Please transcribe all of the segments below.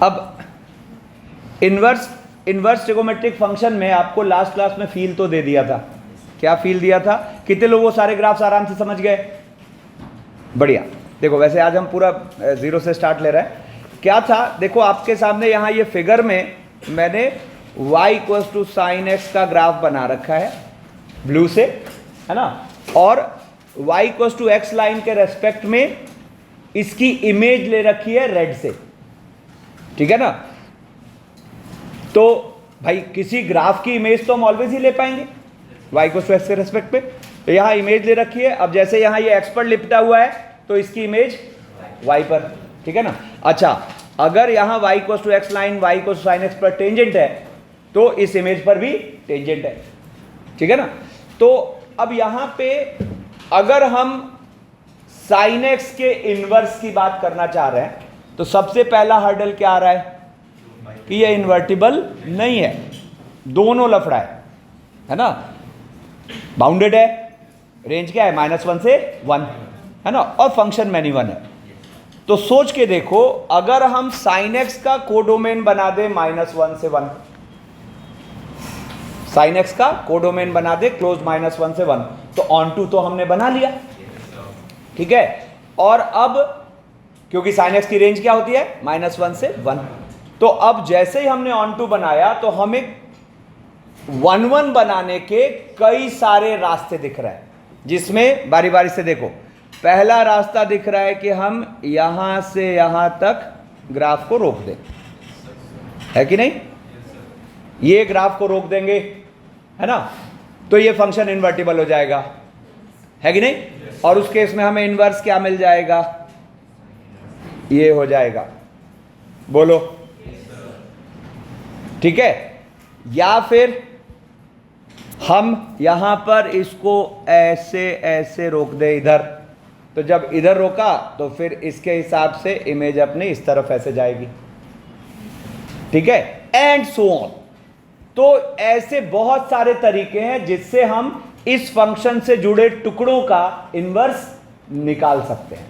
अब inverse trigonometric function में आपको लास्ट क्लास में फील तो दे दिया था। क्या फील दिया था? कितने लोग वो सारे ग्राफ्स आराम से समझ गए? बढ़िया। देखो वैसे आज हम पूरा जीरो से स्टार्ट ले रहे हैं। क्या था? देखो आपके सामने यहाँ ये फिगर में मैंने y equals to sine x का ग्राफ बना रखा है ब्लू से, है ना, और y equals to x line के रेस्पेक्ट में इसकी इमेज ले रखी है रेड से, ठीक है ना। तो भाई किसी ग्राफ की इमेज तो हम ऑलवेज ही ले पाएंगे y इक्वल्स टू एक्स के रेस्पेक्ट पे। तो यहाँ इमेज ले रखी है। अब जैसे यहाँ ये x पर लिपटा हुआ है तो इसकी इमेज y पर, ठीक है ना। अच्छा, अगर यहाँ y equals to x line y equals to sine x पर टेंजेंट है तो इस इमेज पर भी टेंजेंट है, ठीक है ना। तो अब यहाँ पे अगर हम साइन एक्स के इनवर्स की बात करना चाह रहे हैं तो सबसे पहला हर्डल क्या आ रहा है कि ये इन्वर्टिबल नहीं है, दोनों लफड़ा है ना। बाउंडेड है, रेंज क्या है -1 से 1, है ना, और फंक्शन मैनी वन है। तो सोच के देखो, अगर हम साइन एक्स का कोडोमेन बना दे -1 से 1, साइन एक्स का कोडोमेन बना दे क्लोज -1 से 1, तो ऑन टू तो हमने बना लिया, ठीक है। और अब क्योंकि साइन एक्स की रेंज क्या होती है -1 से 1, तो अब जैसे ही हमने ऑन टू बनाया तो हमें 1 बनाने के कई सारे रास्ते दिख रहे हैं, जिसमें बारी बारी से देखो। पहला रास्ता दिख रहा है कि हम यहां से यहां तक ग्राफ को रोक दें, है कि नहीं। ये ग्राफ को रोक देंगे, है ना, तो ये फंक्शन इन्वर्टिबल हो जाएगा, है कि नहीं। और उस केस में हमें इनवर्स क्या मिल जाएगा? ये हो जाएगा, बोलो, ठीक है। या फिर हम यहां पर इसको ऐसे ऐसे रोक दे इधर, तो जब इधर रोका तो फिर इसके हिसाब से इमेज अपनी इस तरफ ऐसे जाएगी, ठीक है, एंड सो ऑन। तो ऐसे बहुत सारे तरीके हैं जिससे हम इस फंक्शन से जुड़े टुकड़ों का इनवर्स निकाल सकते हैं।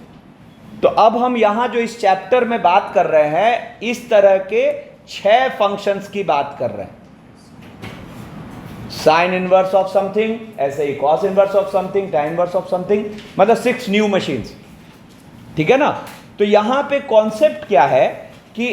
तो अब हम यहां जो इस चैप्टर में बात कर रहे हैं, इस तरह के 6 फंक्शंस की बात कर रहे हैं। साइन इनवर्स ऑफ समथिंग, ऐसे ही cos inverse of something, tan inverse of something, मतलब 6 न्यू मशीन्स, ठीक है ना। तो यहां पे कॉन्सेप्ट क्या है कि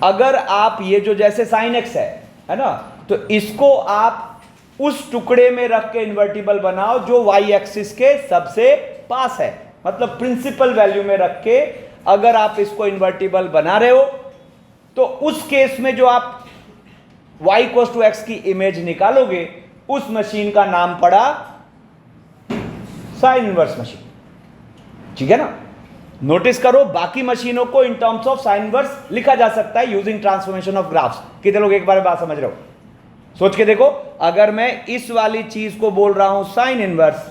अगर आप ये जो जैसे साइन एक्स है ना, तो इसको आप उस टुकड़े में रख के इन्वर्टिबल बनाओ जो वाई एक्सिस के सबसे पास है, मतलब प्रिंसिपल वैल्यू में रख के अगर आप इसको इन्वर्टिबल बना रहे हो तो उस केस में जो आप y इक्वल्स टू एक्स की इमेज निकालोगे उस मशीन का नाम पड़ा साइन इनवर्स मशीन, ठीक है ना। नोटिस करो, बाकी मशीनों को in terms of sine inverse लिखा जा सकता है यूजिंग ट्रांसफॉर्मेशन ऑफ ग्राफ्स। कितने लोग एक बार बात समझ रहे हो? सोच के देखो, अगर मैं इस वाली चीज को बोल रहा हूं साइन इनवर्स,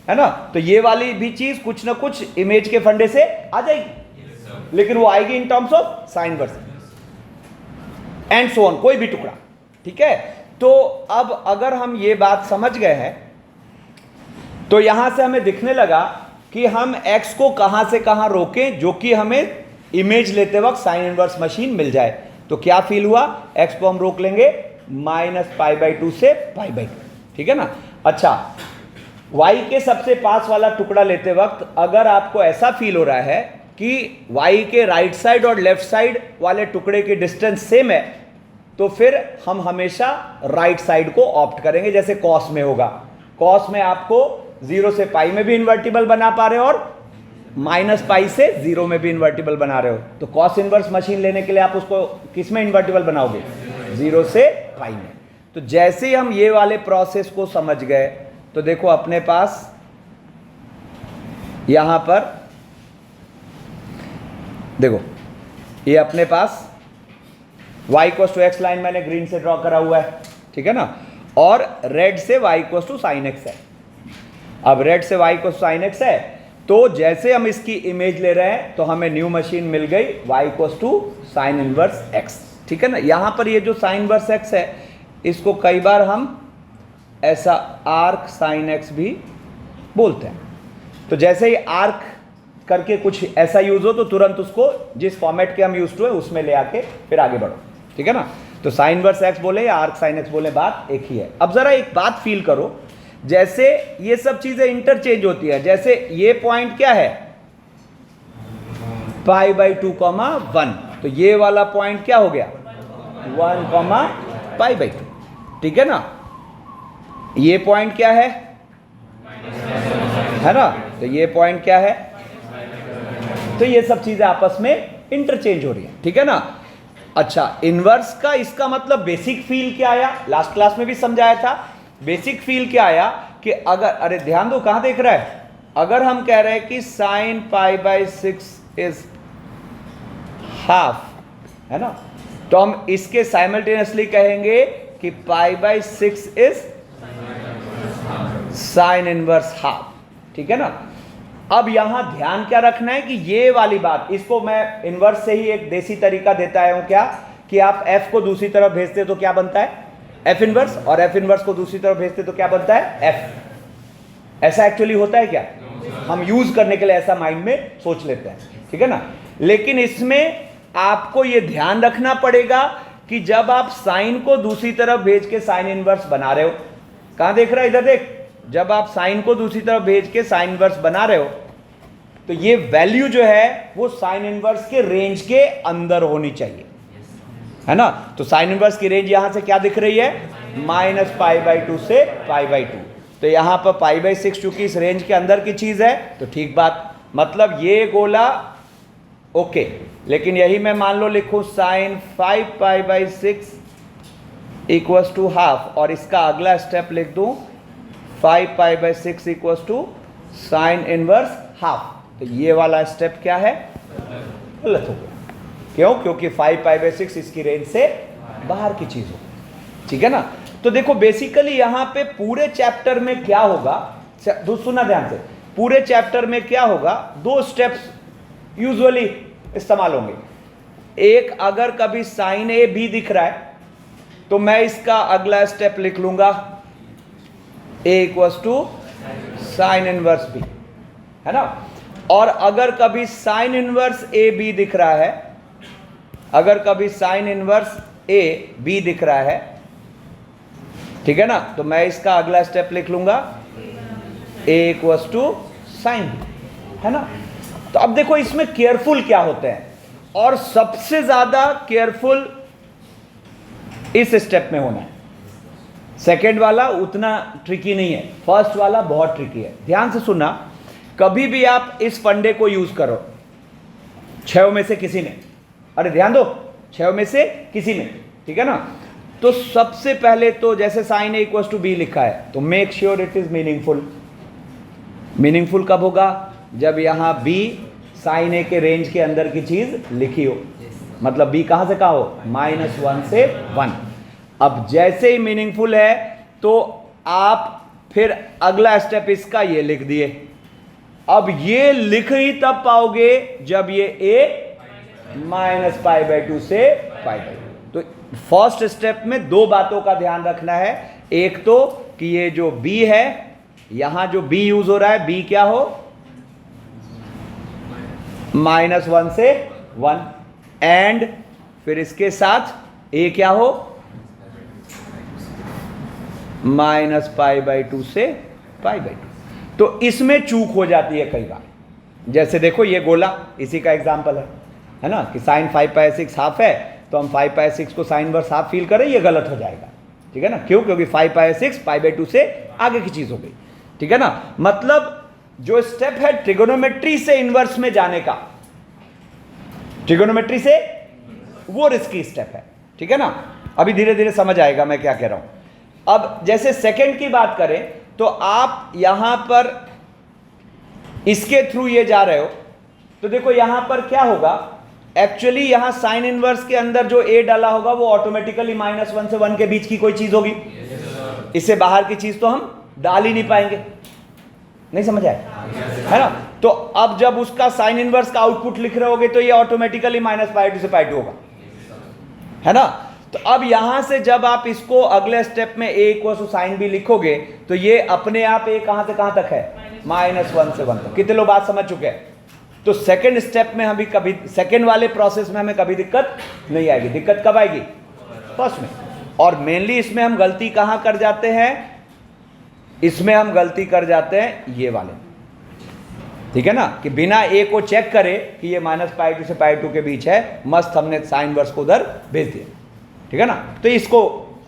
है ना, तो ये वाली भी चीज कुछ ना कुछ इमेज के फंडे से आ जाएगी, लेकिन वो आएगी in terms of sine inverse and so on, कोई भी टुकड़ा, ठीक है। तो अब अगर हम ये बात समझ गए हैं तो यहां से हमें दिखने लगा कि हम x को कहां से कहां रोकें जो कि हमें इमेज लेते वक्त साइन इनवर्स मशीन मिल जाए। तो क्या फील हुआ? x को हम रोक लेंगे -π/2 से π/2, ठीक है ना। अच्छा, y के सबसे पास वाला टुकड़ा लेते वक्त अगर आपको ऐसा फील हो रहा है कि y के राइट साइड और लेफ्ट साइड वाले टुकड़े की डिस्टेंस सेम है, तो फिर हम हमेशा राइट साइड को ऑप्ट करेंगे, जैसे कॉस में होगा। कॉस में आपको 0 से π में भी इन्वर्टिबल बना पा रहे हो और -π से 0 में भी इन्वर्टिबल बना रहे हो। तो कॉस इनवर्स मशीन लेने के लिए आप उसको किस में इन्वर्टिबल बनाओगे? 0 से π में। तो जैसे ही हम ये वाले प्रोसेस को समझ गए तो देखो अपने पास यहां पर देखो, ये अपने पास y equals to x line मैंने ग्रीन से ड्रॉ करा हुआ है, ठीक है ना, और रेड से y equals to sine x है। अब रेड से y equals to sine x है, तो जैसे हम इसकी इमेज ले रहे हैं तो हमें न्यू मशीन मिल गई y equals to sine inverse x, ठीक है ना। यहां पर ये जो साइन इनवर्स x है, इसको कई बार हम ऐसा आर्क साइन x भी बोलते हैं। तो जैसे ही आर्क करके कुछ ऐसा यूज हो तो तुरंत उसको जिस फॉर्मेट के हम यूज टू है उसमें ले आके फिर आगे बढ़ो, ठीक है ना। तो साइन इनवर्स एक्स बोले या आर्क साइन एक्स बोले, बात एक ही है। अब जरा एक बात फील करो, जैसे ये सब चीजें इंटरचेंज होती है, जैसे ये पॉइंट क्या है पाई बाई 2, 1, तो ये वाला पॉइंट क्या हो गया 1, पाई बाई 2, ठीक है ना। ये पॉइंट क्या है ना, तो ये पॉइंट क्या है, तो ये सब चीजें आपस में इंटरचेंज हो रही है, ठीक है ना। अच्छा, इनवर्स का इसका मतलब बेसिक फील क्या आया, लास्ट क्लास में भी समझाया था। बेसिक फील क्या आया कि अगर, अरे ध्यान दो कहां देख रहा है, अगर हम कह रहे हैं कि sine pi by 6 is half, है ना, तो हम इसके साइमल्टेनियसली कहेंगे कि pi by 6 is sine inverse half, ठीक है ना। अब यहां ध्यान क्या रखना है कि ये वाली बात, इसको मैं इनवर्स से ही एक देसी तरीका देता हूं क्या, कि आप f को दूसरी तरफ भेजते तो क्या बनता है f इनवर्स, और f इनवर्स को दूसरी तरफ भेजते तो क्या बनता है f। ऐसा एक्चुअली होता है क्या, हम यूज करने के लिए ऐसा माइंड में सोच लेते हैं, ठीक है ना। लेकिन इसमें आपको ये ध्यान रखना पड़ेगा कि जब आप साइन को दूसरी तरफ भेज के साइन इनवर्स बना रहे हो, कहां देख रहा है, इधर देख, जब आप साइन को दूसरी तरफ भेज के साइन इनवर्स बना रहे हो तो ये वैल्यू जो है वो साइन इनवर्स के रेंज के अंदर होनी चाहिए, है ना। तो साइन इनवर्स की रेंज यहां से क्या दिख रही है -π/2 से π/2, तो यहां पर π/6 चूंकि इस रेंज के अंदर की चीज है तो ठीक बात, मतलब ये गोला ओके। लेकिन यही मैं मान लो लिखूं साइन 5π/6 इक्वल्स टू हाफ, और इसका अगला स्टेप लिख दूं 5π/6 equals to sine inverse half, तो ये वाला स्टेप क्या है, गलत हो गया। क्यों, क्योंकि 5π/6 इसकी रेंज से बाहर की चीज हो, ठीक है ना। तो देखो बेसिकली यहां पे पूरे चैप्टर में क्या होगा, सुना ध्यान से, पूरे चैप्टर में क्या होगा, दो स्टेप्स यूजुअली इस्तेमाल होंगे। एक, अगर कभी साइन ए बी दिख रहा है तो मैं इसका अगला स्टेप लिख लूंगा a equals to sine inverse b, है ना। और अगर कभी साइन इनवर्स ए बी दिख रहा है, अगर कभी साइन इनवर्स ए बी दिख रहा है, ठीक है ना, तो मैं इसका अगला स्टेप लिख लूंगा a equals to sine b, है ना। तो अब देखो इसमें केयरफुल क्या होते हैं, और सबसे ज्यादा केयरफुल इस स्टेप में होना है। सेकेंड वाला उतना ट्रिकी नहीं है, फर्स्ट वाला बहुत ट्रिकी है। ध्यान से सुनना, कभी भी आप इस फंडे को यूज करो, 6 में से किसी ने, अरे ध्यान दो, 6 में से किसी ने, ठीक है ना। तो सबसे पहले तो जैसे sine a equals to b लिखा है तो make sure it is meaningful. Meaningful कब होगा, जब यहां बी साइन ए के रेंज के अंदर की चीज लिखी हो, मतलब बी कहां से कहां हो, -1 से 1। अब जैसे ही मीनिंगफुल है तो आप फिर अगला स्टेप इसका ये लिख दिए। अब ये लिख ही तब पाओगे जब ये a -π/2 से π/2। तो फर्स्ट स्टेप में दो बातों का ध्यान रखना है, एक तो कि ये जो b है, यहां जो b यूज हो रहा है, b क्या हो -1 से 1, एंड फिर इसके साथ a क्या हो -π/2 से π/2। तो इसमें चूक हो जाती है कई बार, जैसे देखो ये गोला इसी का एग्जांपल है ना, कि साइन 5π/6 हाफ है तो हम 5π/6 को साइन इनवर्स हाफ फील करें, ये गलत हो जाएगा, ठीक है ना। क्यों, क्योंकि 5π/6 π/2 से आगे की चीज हो गई, ठीक है ना। मतलब जो स्टेप है ट्रिगोनोमेट्री से इनवर्स में जाने का, ट्रिगोनोमेट्री से, वो रिस्की स्टेप है, ठीक है ना। अभी धीरे धीरे समझ आएगा मैं क्या कह रहा हूं। अब जैसे सेकंड की बात करें तो आप यहां पर इसके थ्रू ये जा रहे हो, तो देखो यहां पर क्या होगा, एक्चुअली यहां साइन इनवर्स के अंदर जो a डाला होगा वो ऑटोमेटिकली -1 से 1 के बीच की कोई चीज होगी, इससे बाहर की चीज तो हम डाल ही नहीं पाएंगे, नहीं समझ आए, है ना। तो अब जब उसका साइन इनवर्स का आउटपुट लिख रहे होगे तो ये ऑटोमेटिकली -π/2 से π/2 होगा, है ना। तो अब यहां से जब आप इसको अगले स्टेप में a equal to sine b लिखोगे तो ये अपने आप a कहां से कहां तक है, -1 से 1 तक। कितने लोग बात समझ चुके हैं, तो सेकंड स्टेप में हमें कभी, सेकंड वाले प्रोसेस में हमें कभी दिक्कत नहीं आएगी। दिक्कत कब आएगी? फर्स्ट में। और मेनली इसमें हम गलती कहां कर जाते हैं? इसमें हम गलती कर जाते हैं ये वाले, ठीक है ना, कि बिना ए को चेक करे कि ये -π2 से π2 के बीच है, मस्त हमने साइन इनवर्स को उधर भेज दिया, ठीक है ना। तो इसको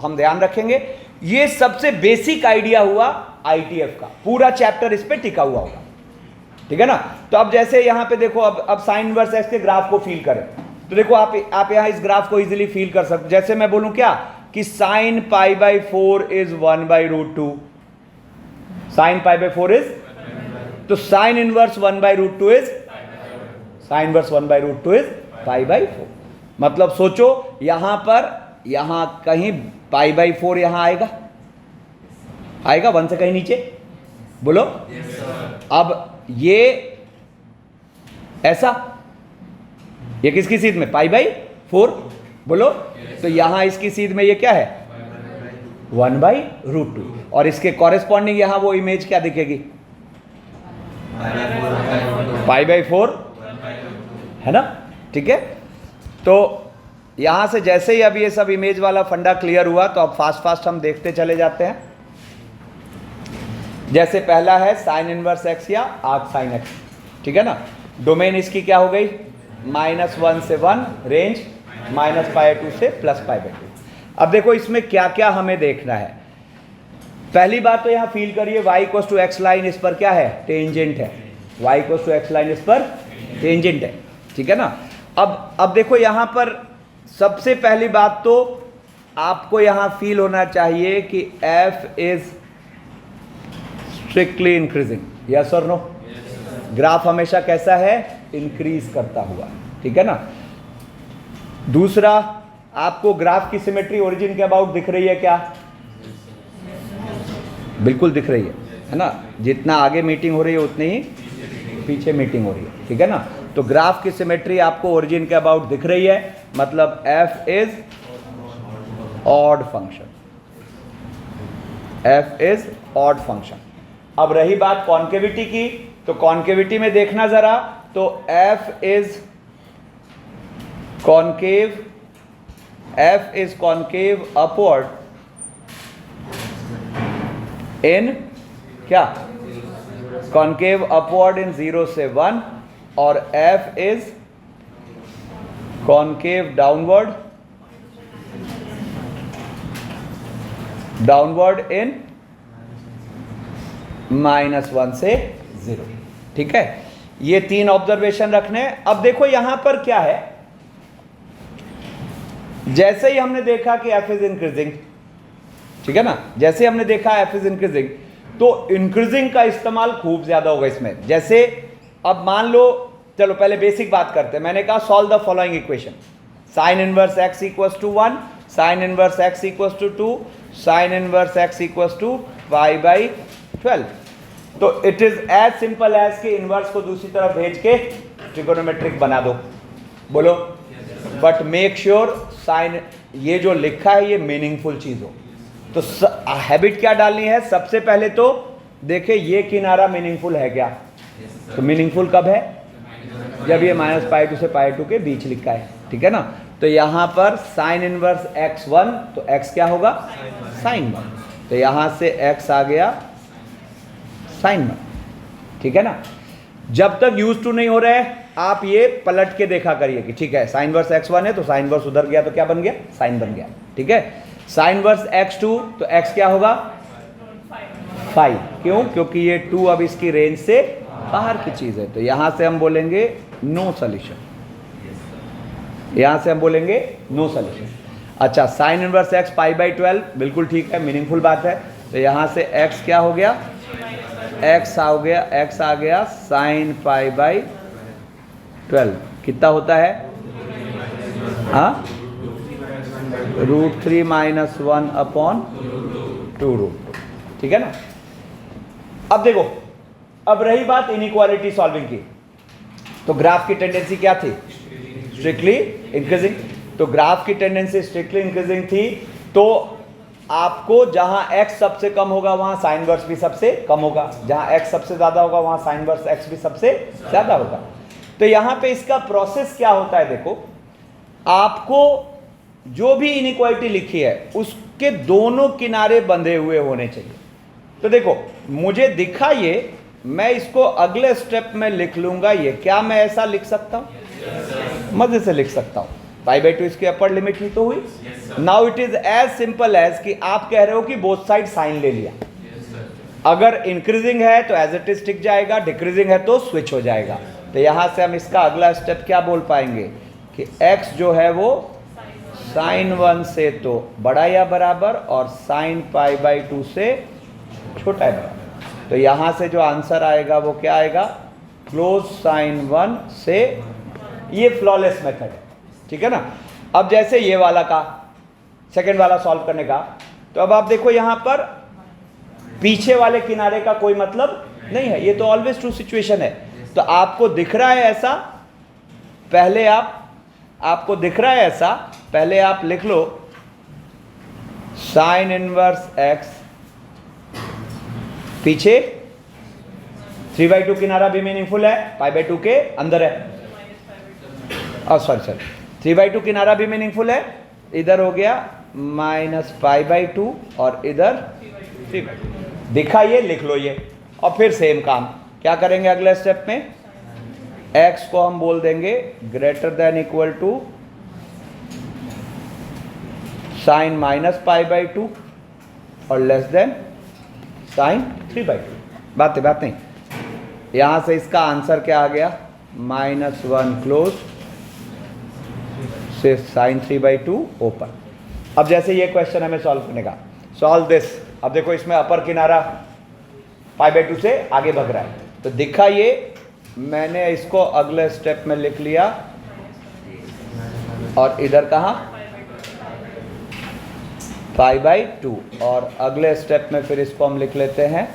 हम ध्यान रखेंगे। ये सबसे बेसिक आइडिया हुआ आईटीएफ का, पूरा चैप्टर इस पे टिका हुआ होगा, ठीक है ना। तो अब जैसे यहां पे देखो, अब साइन इनवर्स एक्स के ग्राफ को फील करें, तो देखो आप यहां इस ग्राफ को इजीली फील कर सकते हो। जैसे मैं बोलूं क्या कि sin π/4 इज 1/√2, sin π/4 इज, तो sine inverse 1/√2 is, sine inverse 1/√2 is π/4। मतलब सोचो यहां पर, यहां कहीं π/4 यहां आएगा, आएगा 1 से कहीं नीचे, बोलो। अब ये ऐसा, ये किसकी सीध में? π/4, बोलो। तो यहां इसकी सीध में ये क्या है? 1/√2, और इसके कॉरेस्पॉन्डिंग यहां वो इमेज क्या दिखेगी? π/4, है ना, ठीक है। तो यहां से जैसे ही अब ये सब इमेज वाला फंडा क्लियर हुआ, तो अब फास्ट हम देखते चले जाते हैं। जैसे पहला है साइन इनवर्स एक्स या आर्क साइन एक्स, ठीक है ना। डोमेन इसकी क्या हो गई? -1 से 1, रेंज -π2 से +π2। अब देखो इसमें क्या क्या हमें देखना है। पहली बात तो यहां फील करिए, y = x लाइन इस पर क्या है? टेंजेंट है। y = x लाइन इस पर टेंजेंट है, ठीक है ना। अब देखो यहां पर सबसे पहली बात तो आपको यहां फील होना चाहिए कि f is strictly increasing, yes और नो? ग्राफ हमेशा कैसा है? इंक्रीज करता हुआ, ठीक है ना। दूसरा, आपको ग्राफ की सिमेट्री ओरिजिन के अबाउट दिख रही है क्या? बिल्कुल दिख रही है ना। जितना आगे मीटिंग हो रही है उतनी ही पीछे मीटिंग हो रही है, ठीक है ना। तो ग्राफ की सिमेट्री आपको ओरिजिन के अबाउट दिख रही है, मतलब f is odd function, f is odd function. अब रही बात कॉन्केविटी की, तो कॉन्केविटी में देखना जरा, तो f is concave, f is concave upward इन क्या? कॉन्केव अपवर्ड इन 0 से 1, और f is concave downward, downward in -1 से 0, ठीक है। ये 3 ऑब्जर्वेशन रखने। अब देखो यहां पर क्या है, जैसे ही हमने देखा कि f इज इंक्रीजिंग, ठीक है ना, जैसे हमने देखा f इज इंक्रीजिंग, तो इंक्रीजिंग का इस्तेमाल खूब ज्यादा होगा इसमें। जैसे अब मान लो, चलो पहले बेसिक बात करते हैं। मैंने कहा solve the following equation, sine inverse x = 1, sine inverse x = 2, sine inverse x = π/12। तो it is as simple as कि इनवर्स को दूसरी तरफ भेज के ट्रिगोनोमेट्रिक बना दो, बोलो। बट मेक श्योर साइन, ये जो लिखा है ये मीनिंगफुल चीज हो। तो हैबिट क्या डालनी है? सबसे पहले तो देखे ये किनारा मीनिंगफुल है क्या? तो मीनिंगफुल कब है? जब ये -π2 से π2 के बीच लिखा है, ठीक है ना। तो यहां पर साइन इनवर्स x1, तो x क्या होगा? साइन 1। तो यहां से x आ गया साइन 1, ठीक है ना। जब तक यूज टू नहीं हो रहे आप ये पलट के देखा करिए कि ठीक है साइन इनवर्स x1 है, तो साइन इनवर्स उधर गया तो क्या बन गया? साइन बन गया, ठीक है। साइन इनवर्स x2, तो x क्या होगा? 5। क्यों? क्योंकि ये 2 अब इसकी रेंज से बाहर की चीज है, तो यहां से हम बोलेंगे नो सॉल्यूशन, यहां से हम बोलेंगे नो सॉल्यूशन। अच्छा, साइन इनवर्स x π/12, बिल्कुल ठीक है, मीनिंगफुल बात है। तो यहां से x क्या हो गया? x आ गया साइन π/12। कितना होता है? हाँ, √3 - 1/2√2, ठीक है ना। अब देखो, अब रही बात इनइक्वालिटी सॉल्विंग की, तो ग्राफ की टेंडेंसी क्या थी? Strictly increasing. तो ग्राफ की टेंडेंसी स्ट्रिक्टली इंक्रीजिंग थी, तो आपको जहां x सबसे कम होगा वहां साइन इनवर्स भी सबसे कम होगा, जहां x सबसे ज्यादा होगा वहां साइन इनवर्स x भी सबसे ज्यादा होगा। तो यहां पे इसका प्रोसेस क्या होता है, देखो आपको जो भी इनइक्वालिटी लिखी है उसके दोनों किनारे बंधे हुए होने चाहिए। तो देखो मुझे दिखा ये, मैं इसको अगले स्टेप में लिख लूंगा ये, क्या मैं ऐसा लिख सकता हूं? मजे से लिख सकता हूं। पाई बाई 2 इसकी अपर लिमिट ही तो हुई। Now it is as simple as कि आप कह रहे हो कि बोथ साइड साइन ले लिया। अगर इंक्रीजिंग है तो एज इट इज टिक जाएगा, डिक्रीजिंग है तो स्विच हो जाएगा। तो यहां से हम इसका अगला स्टेप क्या बोल पाएंगे कि x जो है वो साइन 1 से तो बड़ा या बराबर और साइन पाई बाई 2 से छोटा है बराबर। तो यहां से जो आंसर आएगा वो क्या आएगा, क्लोज साइन 1 से। ये फ्लॉलेस मेथड है, ठीक है ना। अब जैसे ये वाला का सेकंड वाला सॉल्व करने का, तो अब आप देखो यहां पर पीछे वाले किनारे का कोई मतलब नहीं है, ये तो ऑलवेज ट्रू सिचुएशन है। तो आपको दिख रहा है ऐसा, पहले आपको दिख रहा है ऐसा, पहले आप लिख लो साइन इनवर्स x, पीछे 3/2 किनारा भी मीनिंगफुल है, पाई बाई 2 के अंदर है। सॉरी 3/2 किनारा भी मीनिंगफुल है, इधर हो गया माइनस पाई बाई 2 और इधर 3/2। दिखा ये, लिख लो ये। और फिर सेम काम क्या करेंगे अगले स्टेप में, x को हम बोल देंगे greater than equal to sine minus pi by 2 और लेस देन साइन 3/2। बात नहीं। यहां से इसका आंसर क्या आ गया, -1 क्लोज से साइन 3/2 ओपन। अब जैसे ये क्वेश्चन हमें सॉल्व करने का, सॉल्व दिस। अब देखो इसमें अपर किनारा पाई बाई 2 से आगे बढ़ रहा है, तो दिखा ये, मैंने इसको अगले स्टेप में लिख लिया और इधर कहा पाई बाई 2 और अगले स्टेप में फिर इसको हम लिख लेते हैं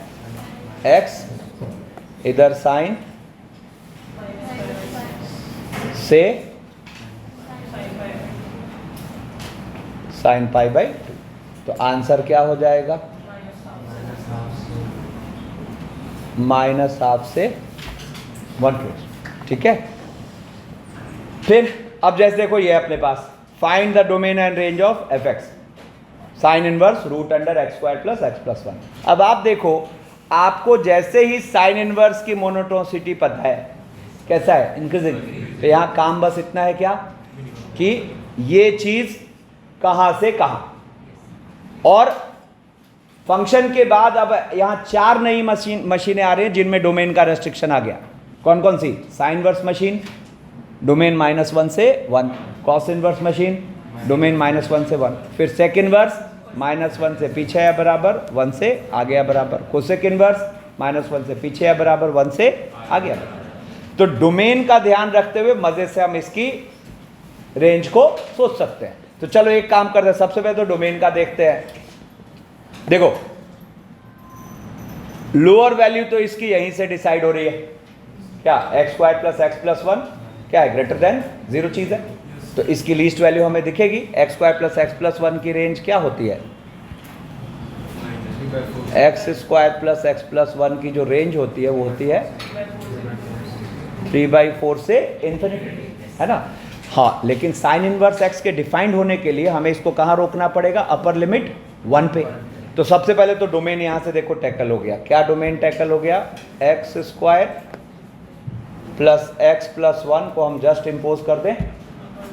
x, इधर साइन से साइन पाई बाई 2। तो आंसर क्या हो जाएगा, -½ से 1 क्लोज, ठीक है। फिर अब जैसे देखो ये अपने पास find the domain and range of f x, sine inverse root under x square plus x plus 1। अब आप देखो, आपको जैसे ही साइन इनवर्स की मोनोटोनिसिटी पता है, कैसा है, इंक्रीजिंग। तो यहाँ काम बस इतना है क्या कि ये चीज कहाँ से कहाँ, और फंक्शन के बाद अब यहाँ 4 नई मशीनें आ रही हैं जिनमें डोमेन का रेस्ट्रिक्शन आ गया। कौन कौन सी, साइन इनवर्स मशीन डोमेन -1 से 1, कॉस इनवर्स मशीन डोमेन -1 से 1, फिर सेक इनवर्स -1 से पीछे है बराबर 1 से आगे है बराबर, कोसेक इनवर्स -1 से पीछे है बराबर 1 से आगे है बराबर। तो डोमेन का ध्यान रखते हुए मजे से हम इसकी रेंज को सोच सकते हैं। तो चलो एक काम करते हैं, सबसे पहले तो डोमेन का देखते हैं। देखो लोअर वैल्यू तो इसकी यहीं से डिसाइड हो रही है, क्या x square plus x plus 1 क्या है, ग्रेटर देन 0 चीज है। तो इसकी लीस्ट वैल्यू हमें दिखेगी, x square plus x plus 1 की रेंज क्या होती है, x square plus x plus 1 की जो रेंज होती है वो होती है 3/4 से इंफिनिटी, है ना। हाँ, लेकिन साइन इनवर्स x के डिफाइंड होने के लिए हमें इसको कहाँ रोकना पड़ेगा, अपर लिमिट 1 पे। तो सबसे पहले तो डोमेन यहां से देखो टैकल हो गया, क्या डोमेन टैकल हो गया, x square plus x plus 1 को हम जस्ट इंपोज कर दें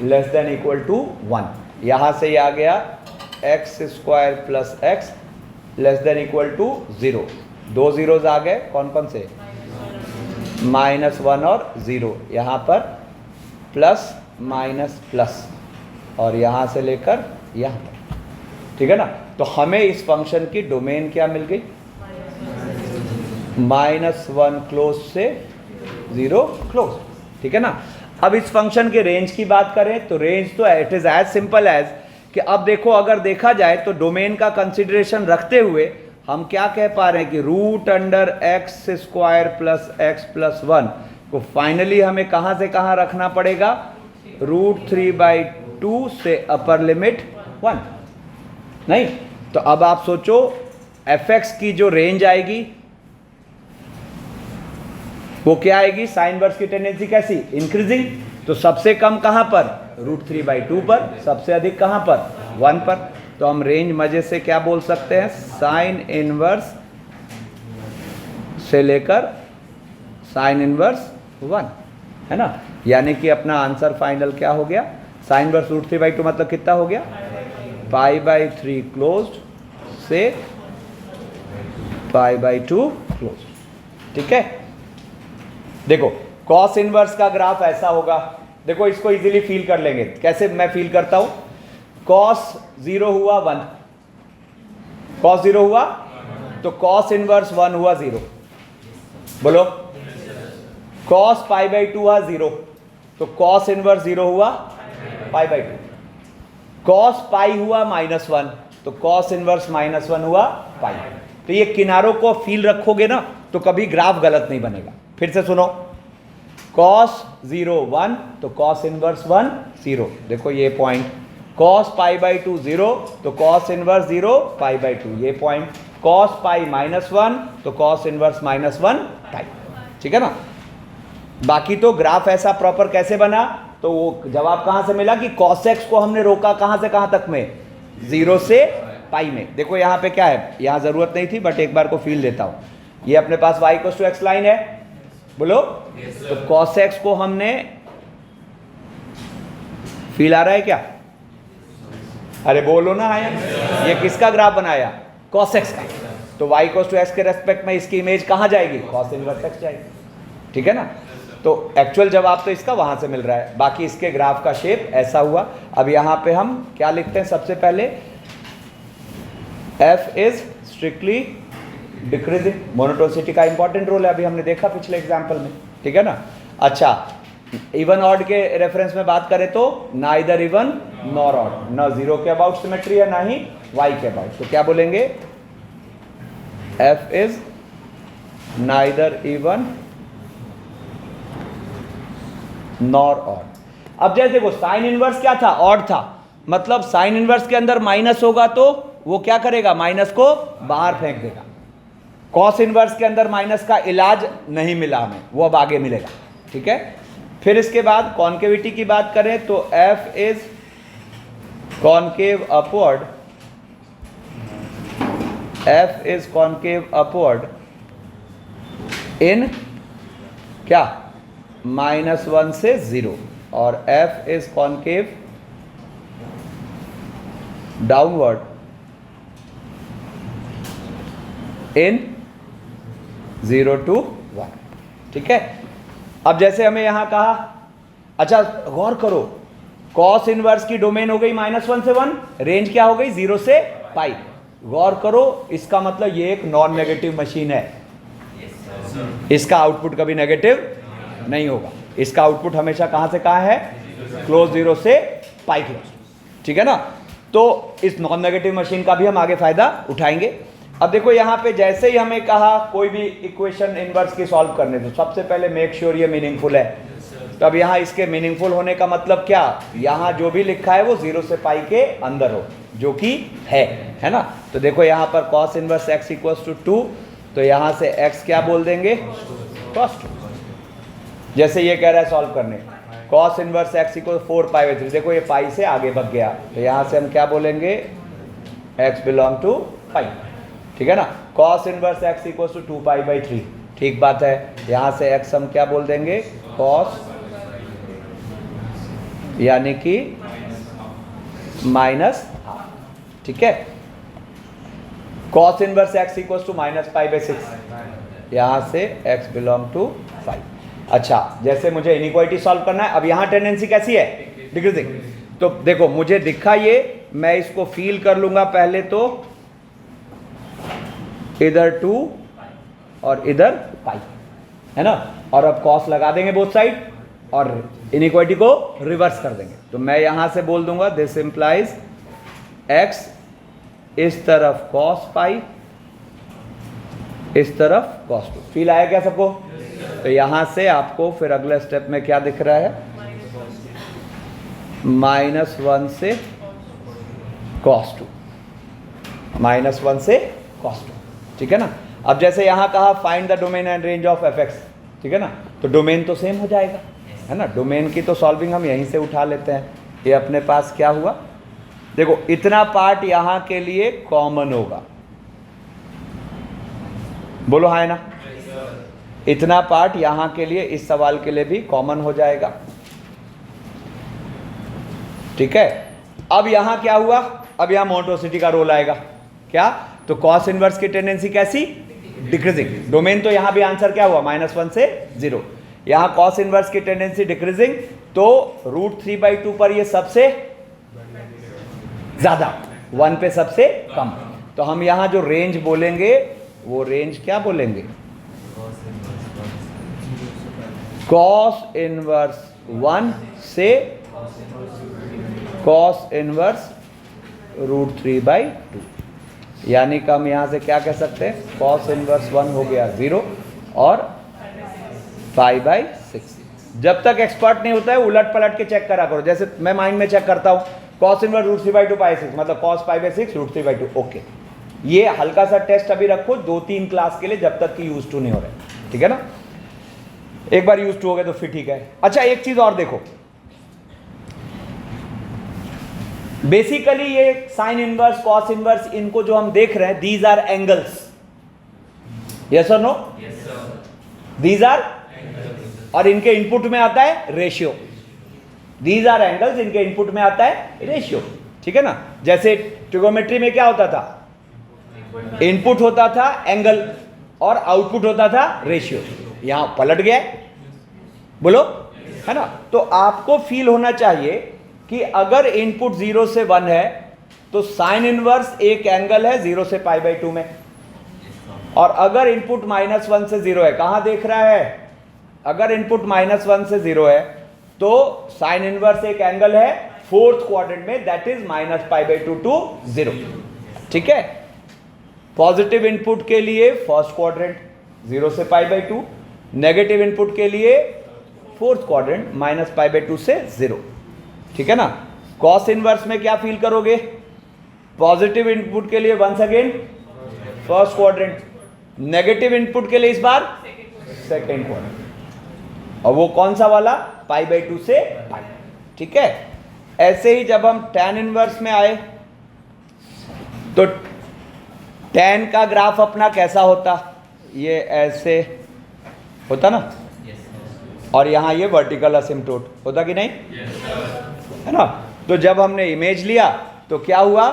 लेस देन इक्वल टू 1। यहां से ये आ गया x square plus x less than equal to 0। 2 zeros आ गए, कौन कौन से, -1 और 0, यहाँ पर प्लस माइनस प्लस और यहाँ से लेकर यहाँ पर, ठीक है ना। तो हमें इस फंक्शन की डोमेन क्या मिल गई, -1 क्लोज से 0 क्लोज, ठीक है ना। अब इस फंक्शन के रेंज की बात करें तो रेंज तो it is as simple as कि अब देखो अगर देखा जाए तो डोमेन का कंसिडरेशन रखते हुए हम क्या कह पा रहे हैं कि root under x square plus x plus 1 को फाइनली हमें कहां से कहां रखना पड़ेगा, √3/2 से अपर लिमिट 1। नहीं तो अब आप सोचो fx की जो रेंज आएगी वो क्या आएगी, साइन इनवर्स की टेंडेंसी कैसी, इंक्रीजिंग। तो सबसे कम कहाँ पर, √3/2 पर, सबसे अधिक कहाँ पर, 1 पर। तो हम रेंज मजे से क्या बोल सकते हैं, साइन इनवर्स से लेकर साइन इनवर्स 1, है ना। यानी कि अपना आंसर फाइनल क्या हो गया, साइन इनवर्स √3/2 मतलब कितना हो गया, π/3 क्लोज्ड से π/2 क्लोज्ड। ठीक है। देखो कॉस इनवर्स का ग्राफ ऐसा होगा, देखो इसको इजीली फील कर लेंगे। कैसे मैं फील करता हूं, कॉस 0 हुआ 1, कॉस 0 हुआ तो कॉस इनवर्स 1 हुआ 0, बोलो। कॉस π/2 हुआ 0 तो कॉस इनवर्स 0 हुआ π/2। कॉस पाई हुआ -1 तो कॉस इनवर्स -1 हुआ पाई। तो ये किनारों को फील रखोगे ना तो कभी ग्राफ गलत नहीं बनेगा। फिर से सुनो, कॉस 0 1 तो कॉस इनवर्स 1 0, देखो ये पॉइंट। कॉस π/2 0 तो कॉस इनवर्स 0 π/2, ये पॉइंट। कॉस पाई -1 तो कॉस इनवर्स -1 पाई। ठीक है ना। बाकी तो ग्राफ ऐसा प्रॉपर कैसे बना, तो वो जवाब कहां से मिला कि cos x को हमने रोका कहां से कहां तक में, 0 से पाई में। देखो यहां पे क्या है, यहां जरूरत नहीं थी बट एक बार को फील देता हूं। ये अपने पास y = x लाइन है, बोलो। तो cos x को हमने, फील आ रहा है क्या, अरे बोलो ना आया। ये किसका ग्राफ बनाया, cos x का। तो y = x के रेस्पेक्ट में इसकी इमेज कहां जाएगी, cos इनवर्स x जाएगी। ठीक है ना। तो एक्चुअल जवाब तो इसका वहां से मिल रहा है, बाकी इसके ग्राफ का शेप ऐसा हुआ। अब यहां पे हम क्या लिखते हैं, सबसे पहले f is strictly decreasing. Monotonicity का इंपॉर्टेंट रोल है, अभी हमने देखा पिछले एग्जाम्पल में। ठीक है ना। अच्छा, इवन ऑड के रेफरेंस में बात करें तो नाइदर इवन नॉर ऑड, ना 0 के अबाउट सिमेट्री है ना ही y के अबाउट। तो क्या बोलेंगे, f is neither even nor odd. अब जैसे देखो साइन इनवर्स क्या था, ऑड था, मतलब साइन इनवर्स के अंदर माइनस होगा तो वो क्या करेगा, माइनस को बाहर फेंक देगा। कॉस इनवर्स के अंदर माइनस का इलाज नहीं मिला हमें, वो अब आगे मिलेगा। ठीक है। फिर इसके बाद कॉन्केविटी की बात करें तो f is concave upward, f is concave upward इन क्या, -1 से 0, और f is concave downward in 0 to 1। ठीक है। अब जैसे हमें यहां कहा, अच्छा गौर करो, कॉस इनवर्स की डोमेन हो गई -1 से 1, रेंज क्या हो गई 0 से पाई। गौर करो, इसका मतलब ये एक नॉन नेगेटिव मशीन है, इसका आउटपुट कभी नेगेटिव नहीं होगा। इसका आउटपुट हमेशा कहां से कहां है, क्लोज 0 से पाई क्लोज। ठीक है ना। तो इस नॉन नेगेटिव मशीन का भी हम आगे फायदा उठाएंगे। अब देखो यहां पे जैसे ही हमें कहा कोई भी इक्वेशन इनवर्स की सॉल्व करने, तो सबसे पहले मेक श्योर ये मीनिंगफुल है। तो अब यहां इसके मीनिंगफुल होने का मतलब क्या, यहां जो भी लिखा है वो 0 से पाई के अंदर हो, जो कि है ना। तो देखो यहां पर cos इनवर्स x = 2, तो यहां से x क्या बोल देंगे, cos 2। जैसे ये कह रहा है सॉल्व करने, cos इनवर्स x = 4π/3, देखो ये पाई से आगे बढ़ गया, तो यहां से हम क्या बोलेंगे, x बिलोंग टू पाई। ठीक है ना। cos इनवर्स x = 2π/3, ठीक बात है। यहां से x हम क्या बोल देंगे, cos, यानी कि -1/2। ठीक है। cos इनवर्स x = -π/6, यहां से x बिलोंग टू 5। अच्छा, जैसे मुझे इनइक्वालिटी सॉल्व करना है, अब यहां टेंडेंसी कैसी है, डिक्रीजिंग। तो देखो मुझे दिखा ये, मैं इसको फील कर लूंगा पहले तो इधर 2 और इधर पाई, है ना। और अब कॉस लगा देंगे बोथ साइड और इनइक्वालिटी को रिवर्स कर देंगे। तो मैं यहां से बोल दूंगा दिस इंप्लाइज x इस तरफ cos पाई, इस तरफ cos 2। फील आया क्या सबको। तो यहां से आपको फिर अगले स्टेप में क्या दिख रहा है, -1 से cos 2, -1 से cos 2। ठीक है ना। अब जैसे यहां कहा find the domain and range of f(x), ठीक है ना। तो डोमेन तो सेम हो जाएगा, है ना। डोमेन की तो सॉल्विंग हम यहीं से उठा लेते हैं। ये अपने पास क्या हुआ, देखो इतना पार्ट यहां के लिए कॉमन होगा, बोलो हाँ है ना। इतना पार्ट यहां के लिए, इस सवाल के लिए भी कॉमन हो जाएगा, ठीक है। अब यहां क्या हुआ, अब यहां मोनोटोनिसिटी का रोल आएगा, क्या, तो कॉस इनवर्स की टेंडेंसी कैसी, डिक्रीजिंग। डोमेन तो यहां भी आंसर क्या हुआ, -1 से 0। यहां कॉस इनवर्स की टेंडेंसी डिक्रीजिंग, तो √3/2 पर ये सबसे ज्यादा, 1 पे सबसे कम। तो हम यहां जो रेंज बोलेंगे वो रेंज क्या बोलेंगे, कॉस इनवर्स 1 से कॉस इनवर्स √3/2। यानी कि हम यहां से क्या कह सकते हैं, कॉस इनवर्स 1 हो गया 0 और π/6। जब तक एक्सपर्ट नहीं होता है उलट पलट के चेक करा करो, जैसे मैं माइंड में चेक करता हूं, कॉस इनवर्स √3/2 π/6 मतलब कॉस π/6 √3/2, ओके। ये हल्का सा टेस्ट अभी रखो 2-3 क्लास के लिए, जब तक कि यूज टू नहीं हो रहे, ठीक है ना। एक बार यूज टू हो गए तो फिर ठीक है। अच्छा एक चीज और देखो, बेसिकली ये साइन इनवर्स कॉस इनवर्स इनको जो हम देख रहे हैं, दीज आर एंगल्स, यस और नो, दीज आर, और इनके इनपुट में आता है रेशियो। दीज आर एंगल्स, इनके इनपुट में आता है रेशियो, ठीक है ना। जैसे ट्रिगोमेट्री में क्या होता था, इनपुट होता था एंगल और आउटपुट होता था रेशियो। यहां पलट गया, बोलो, है ना। तो आपको फील होना चाहिए कि अगर इनपुट 0 से 1 है तो साइन इनवर्स एक एंगल है 0 से π/2 में, और अगर इनपुट -1 से 0 है, कहां देख रहा है, अगर इनपुट -1 से 0 है तो साइन इनवर्स एक एंगल है 4th क्वाड्रेंट में, दैट इज -π/2 टू 0, ठीक है। पॉजिटिव इनपुट के लिए 1st क्वाड्रेंट 0 से π/2, नेगेटिव इनपुट के लिए 4th क्वाड्रेंट -π/2 से 0, ठीक है ना। कॉस इनवर्स में क्या फील करोगे, पॉजिटिव इनपुट के लिए once again 1st quadrant, negative input के लिए इस बार 2nd क्वाड्रेंट, और वो कौन सा वाला, π/2 से π, ठीक है। ऐसे ही जब हम tan इनवर्स में आए तो tan का ग्राफ अपना कैसा होता, ये ऐसे होता ना, और यहां ये वर्टिकल असिम्प्टोट होता कि नहीं, है ना। तो जब हमने इमेज लिया तो क्या हुआ,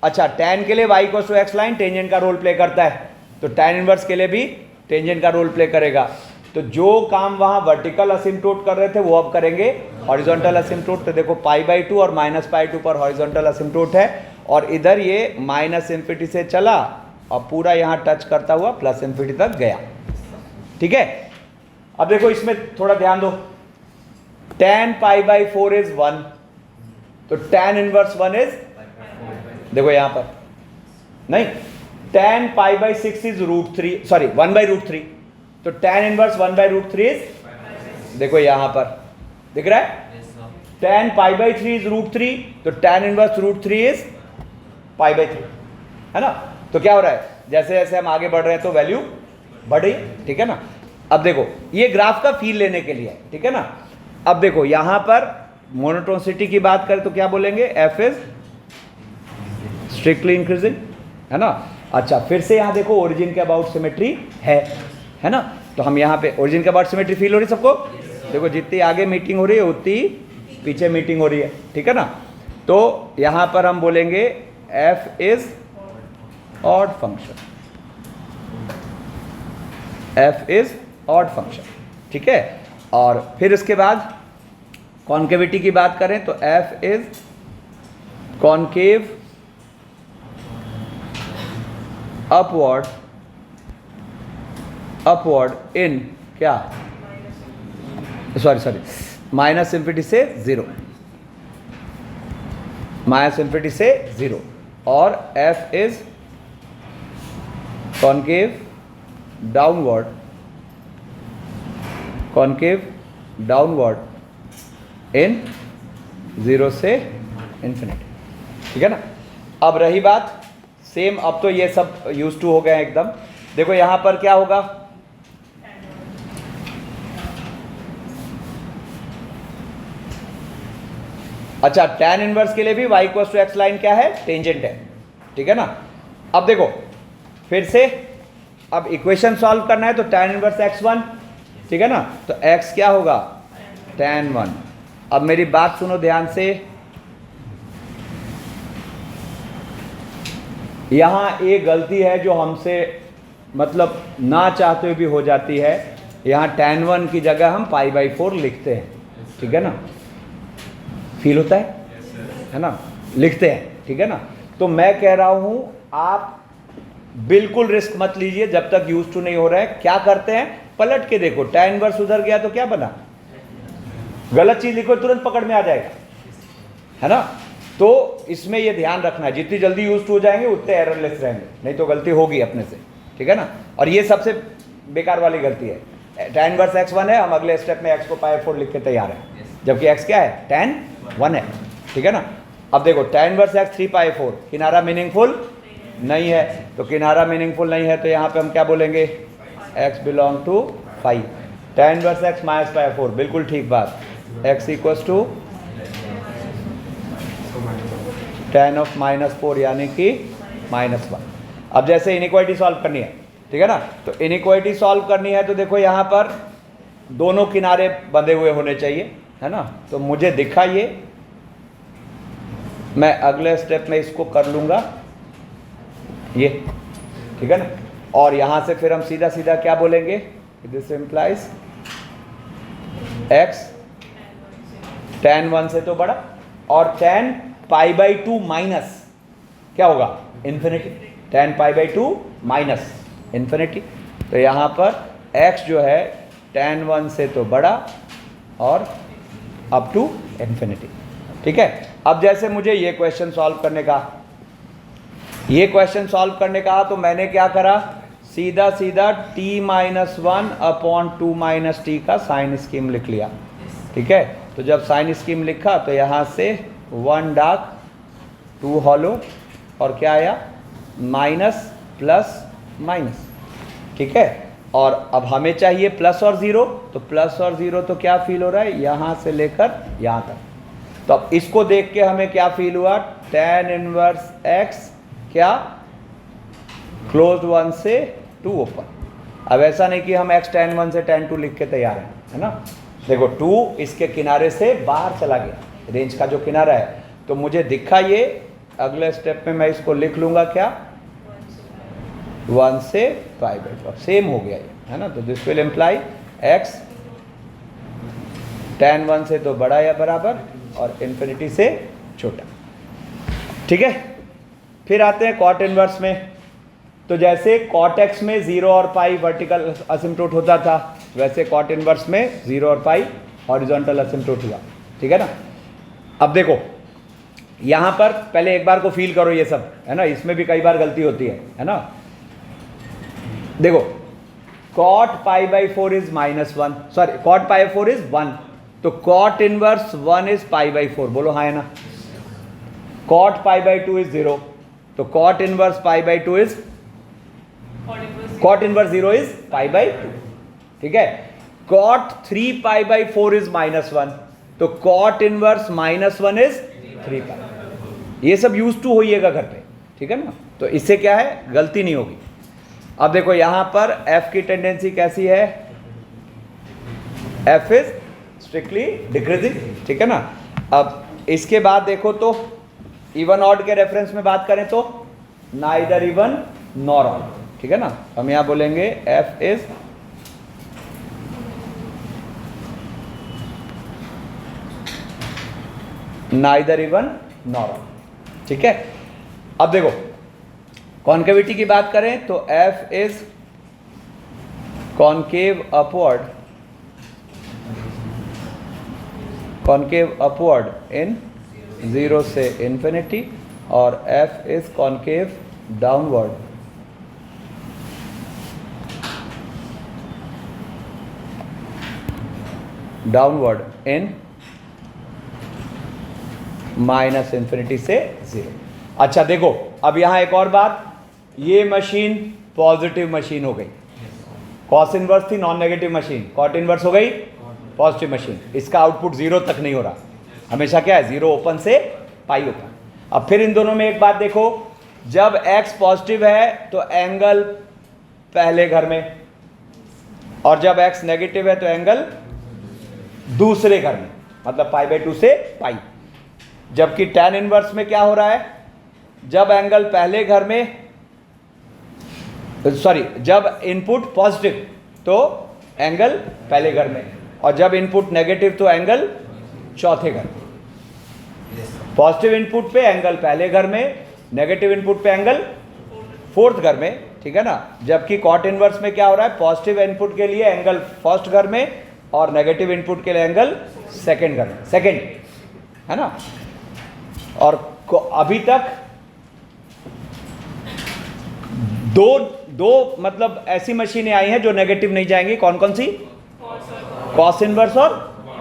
अच्छा tan के लिए y = x लाइन टेंजेंट का रोल प्ले करता है, तो tan इनवर्स के लिए भी टेंजेंट का रोल प्ले करेगा। तो जो काम वहां वर्टिकल असिम्प्टोट कर रहे थे वो अब करेंगे हॉरिजॉन्टल असिम्प्टोट। तो देखो π/2 और -π/2 पर हॉरिजॉन्टल असिम्प्टोट है, और इधर ये -∞ से चला और पूरा यहां टच करता हुआ +∞ तक गया, ठीक है। अब देखो इसमें थोड़ा ध्यान दो, tan π/4 इज 1, तो tan इनवर्स 1 इज, देखो यहां पर नहीं, tan π/6 इज √3, सॉरी 1/√3, तो tan इनवर्स 1/√3 इज, देखो यहां पर दिख रहा है, tan π/3 इज √3, तो tan इनवर्स √3 इज π/3, है ना। तो क्या हो रहा है, जैसे जैसे हम आगे बढ़ रहे हैं तो वैल्यू बढ़ रही है, ठीक है ना। अब देखो ये ग्राफ का फील लेने के लिए, ठीक है ना। अब देखो यहां पर मोनोटोनिसिटी की बात करें तो क्या बोलेंगे, f इज स्ट्रिक्टली इंक्रीजिंग, है ना। अच्छा फिर से यहां देखो ओरिजिन के अबाउट सिमेट्री है ना। तो हम यहां पे ओरिजिन के अबाउट सिमेट्री फील हो रही सबको, देखो जितनी आगे मीटिंग हो रही है उतनी पीछे मीटिंग हो रही है, ठीक है ना। तो यहां पर हम बोलेंगे f is odd function, f is odd function, ठीक है। और फिर इसके बाद कॉन्केविटी की बात करें तो f इज कॉन्केव अपवर्ड इन क्या, सॉरी -∞ से 0, -∞ से 0, और f is concave downward in 0 से इन्फिनिटी, ठीक है ना। अब रही बात सेम, अब तो ये सब यूज टू हो गए हैं एकदम। देखो यहां पर क्या होगा, अच्छा, tan इनवर्स के लिए भी y equal to x line क्या है, टेंजेंट है, ठीक है ना। अब देखो फिर से, अब इक्वेशन सॉल्व करना है तो tan इनवर्स x1, ठीक है ना, तो x क्या होगा, tan 1। अब मेरी बात सुनो ध्यान से, यहां एक गलती है जो हमसे मतलब ना चाहते हुए भी हो जाती है। यहां tan 1 की जगह हम π/4 लिखते हैं, ठीक है ना, फील होता है ना, लिखते हैं, ठीक है ना। तो मैं कह रहा हूं आप बिल्कुल रिस्क मत लीजिए जब तक यूज टू नहीं हो रहा है। क्या करते हैं, पलट के देखो, tan इनवर्स उधर गया तो क्या बना, गलत चीज लिखो तुरंत पकड़ में आ जाएगा, है ना। तो इसमें ये ध्यान रखना है, जितनी जल्दी यूज टू हो जाएंगे उतने एररलेस रहेंगे, नहीं तो गलती होगी अपने से, ठीक है ना। और ये सबसे बेकार वाली गलती है, tan इनवर्स x1 है, हम अगले स्टेप में x को π/4 लिख के तैयार है, जबकि x क्या है, tan 1 है, ठीक है ना। अब देखो tan इनवर्स x 3π/4, किनारा मीनिंगफुल नहीं है, तो किनारा मीनिंगफुल नहीं है तो यहाँ पे हम क्या बोलेंगे, x belong to 5। tan inverse x -π/4, बिल्कुल ठीक बात, x equals to tan of -4 यानी कि -1। अब जैसे इनइक्वालिटी सॉल्व करनी है, ठीक है ना, तो इनइक्वालिटी सॉल्व करनी है तो देखो यहाँ पर दोनों किनारे बंधे हुए होने चाहिए, है ना। तो मुझे दिखा ये, मैं अगले स्टेप में इसको कर लूँगा ये, ठीक है ना। और यहाँ से फिर हम सीधा सीधा क्या बोलेंगे, दिस इम्प्लाइज x tan 1 से तो बड़ा, और tan π/2 माइनस क्या होगा, इन्फिनिटी, tan π/2 माइनस इन्फिनिटी। तो यहाँ पर x जो है tan 1 से तो बड़ा और अप टू इन्फिनिटी, ठीक है। अब जैसे मुझे ये क्वेश्चन सॉल्व करने का, ये क्वेश्चन सॉल्व करने का, तो मैंने क्या करा, सीधा सीधा t-1/2 - t का साइन स्कीम लिख लिया, ठीक है। तो जब साइन स्कीम लिखा तो यहाँ से 1 डार्क 2 हॉलो और क्या आया, माइनस प्लस माइनस, ठीक है। और अब हमें चाहिए प्लस और ज़ीरो, तो प्लस और ज़ीरो तो क्या फील हो रहा है, यहाँ से लेकर यहाँ तक। तो अब इसको देख के हमें क्या फील हुआ, tan इनवर्स x क्या, क्लोज्ड 1 से 2 ओपन। अब ऐसा नहीं कि हम x tan 1 से tan 2 लिख के तैयार हैं, है ना। देखो 2 इसके किनारे से बाहर चला गया, रेंज का जो किनारा है, तो मुझे दिखा ये, अगले स्टेप में मैं इसको लिख लूँगा क्या, 1 से π/2, सेम हो गया ये, है ना। तो this will imply x tan 1 से तो बड़ा या बराबर और इन्फिनिटी से छोटा, ठीक है। फिर आते हैं कॉट इनवर्स में। तो जैसे कॉट x में 0 और पाई वर्टिकल असिम्प्टोट होता था, वैसे कॉट इनवर्स में 0 और पाई हॉरिजॉन्टल असिम्प्टोट हुआ, ठीक है ना। अब देखो यहाँ पर पहले एक बार को फील करो ये सब, है ना, इसमें भी कई बार गलती होती है ना। देखो cot π/4 is -1, sorry cot π/4 is 1, तो cot इनवर्स 1 इज π/4, बोलो हाँ है ना। cot π/2 इज 0, तो cot inverse π/2 is, cot inverse 0 is π/2, ठीक है। cot 3π/4 इज -1, तो cot इनवर्स -1 इज 3π। ये सब यूज टू होइएगा घर पे, ठीक है ना, तो इससे क्या है, गलती नहीं होगी। अब देखो यहां पर f की टेंडेंसी कैसी है, f इज स्ट्रिक्टली डिक्रीजिंग, ठीक है ना। अब इसके बाद देखो तो इवन ऑड के रेफरेंस में बात करें तो नाइदर इवन नॉर ऑड, ठीक है ना। हम यहां बोलेंगे f is neither even nor odd, ठीक है। अब देखो कॉन्केविटी की बात करें तो f इज कॉन्केव अपवर्ड इन 0 से इन्फिनिटी, और f is concave downward in -infinity से 0। अच्छा देखो अब यहां एक और बात, ये मशीन पॉजिटिव मशीन हो गई, कॉस इनवर्स थी non negative machine, cot inverse हो गई पॉजिटिव मशीन, इसका आउटपुट 0 तक नहीं हो रहा, हमेशा क्या है, 0 ओपन से पाई ओपन। अब फिर इन दोनों में एक बात देखो, जब x पॉजिटिव है तो एंगल पहले घर में, और जब x नेगेटिव है तो एंगल दूसरे घर में, मतलब π/2 से पाई। जबकि tan इनवर्स में क्या हो रहा है, जब एंगल पहले घर में, सॉरी, जब इनपुट पॉजिटिव तो एंगल पहले घर में, और जब इनपुट नेगेटिव तो एंगल चौथे घर में। पॉजिटिव इनपुट पे एंगल पहले घर में, नेगेटिव इनपुट पे एंगल फोर्थ घर में, ठीक है ना। जबकि कॉट इनवर्स में क्या हो रहा है, पॉजिटिव इनपुट के लिए एंगल फर्स्ट घर में और नेगेटिव इनपुट के लिए एंगल सेकंड घर में, सेकंड, है ना। और अभी तक दो मतलब ऐसी मशीनें आई हैं जो नेगेटिव नहीं जाएंगी। कौन कौन सी? कॉस इनवर्स और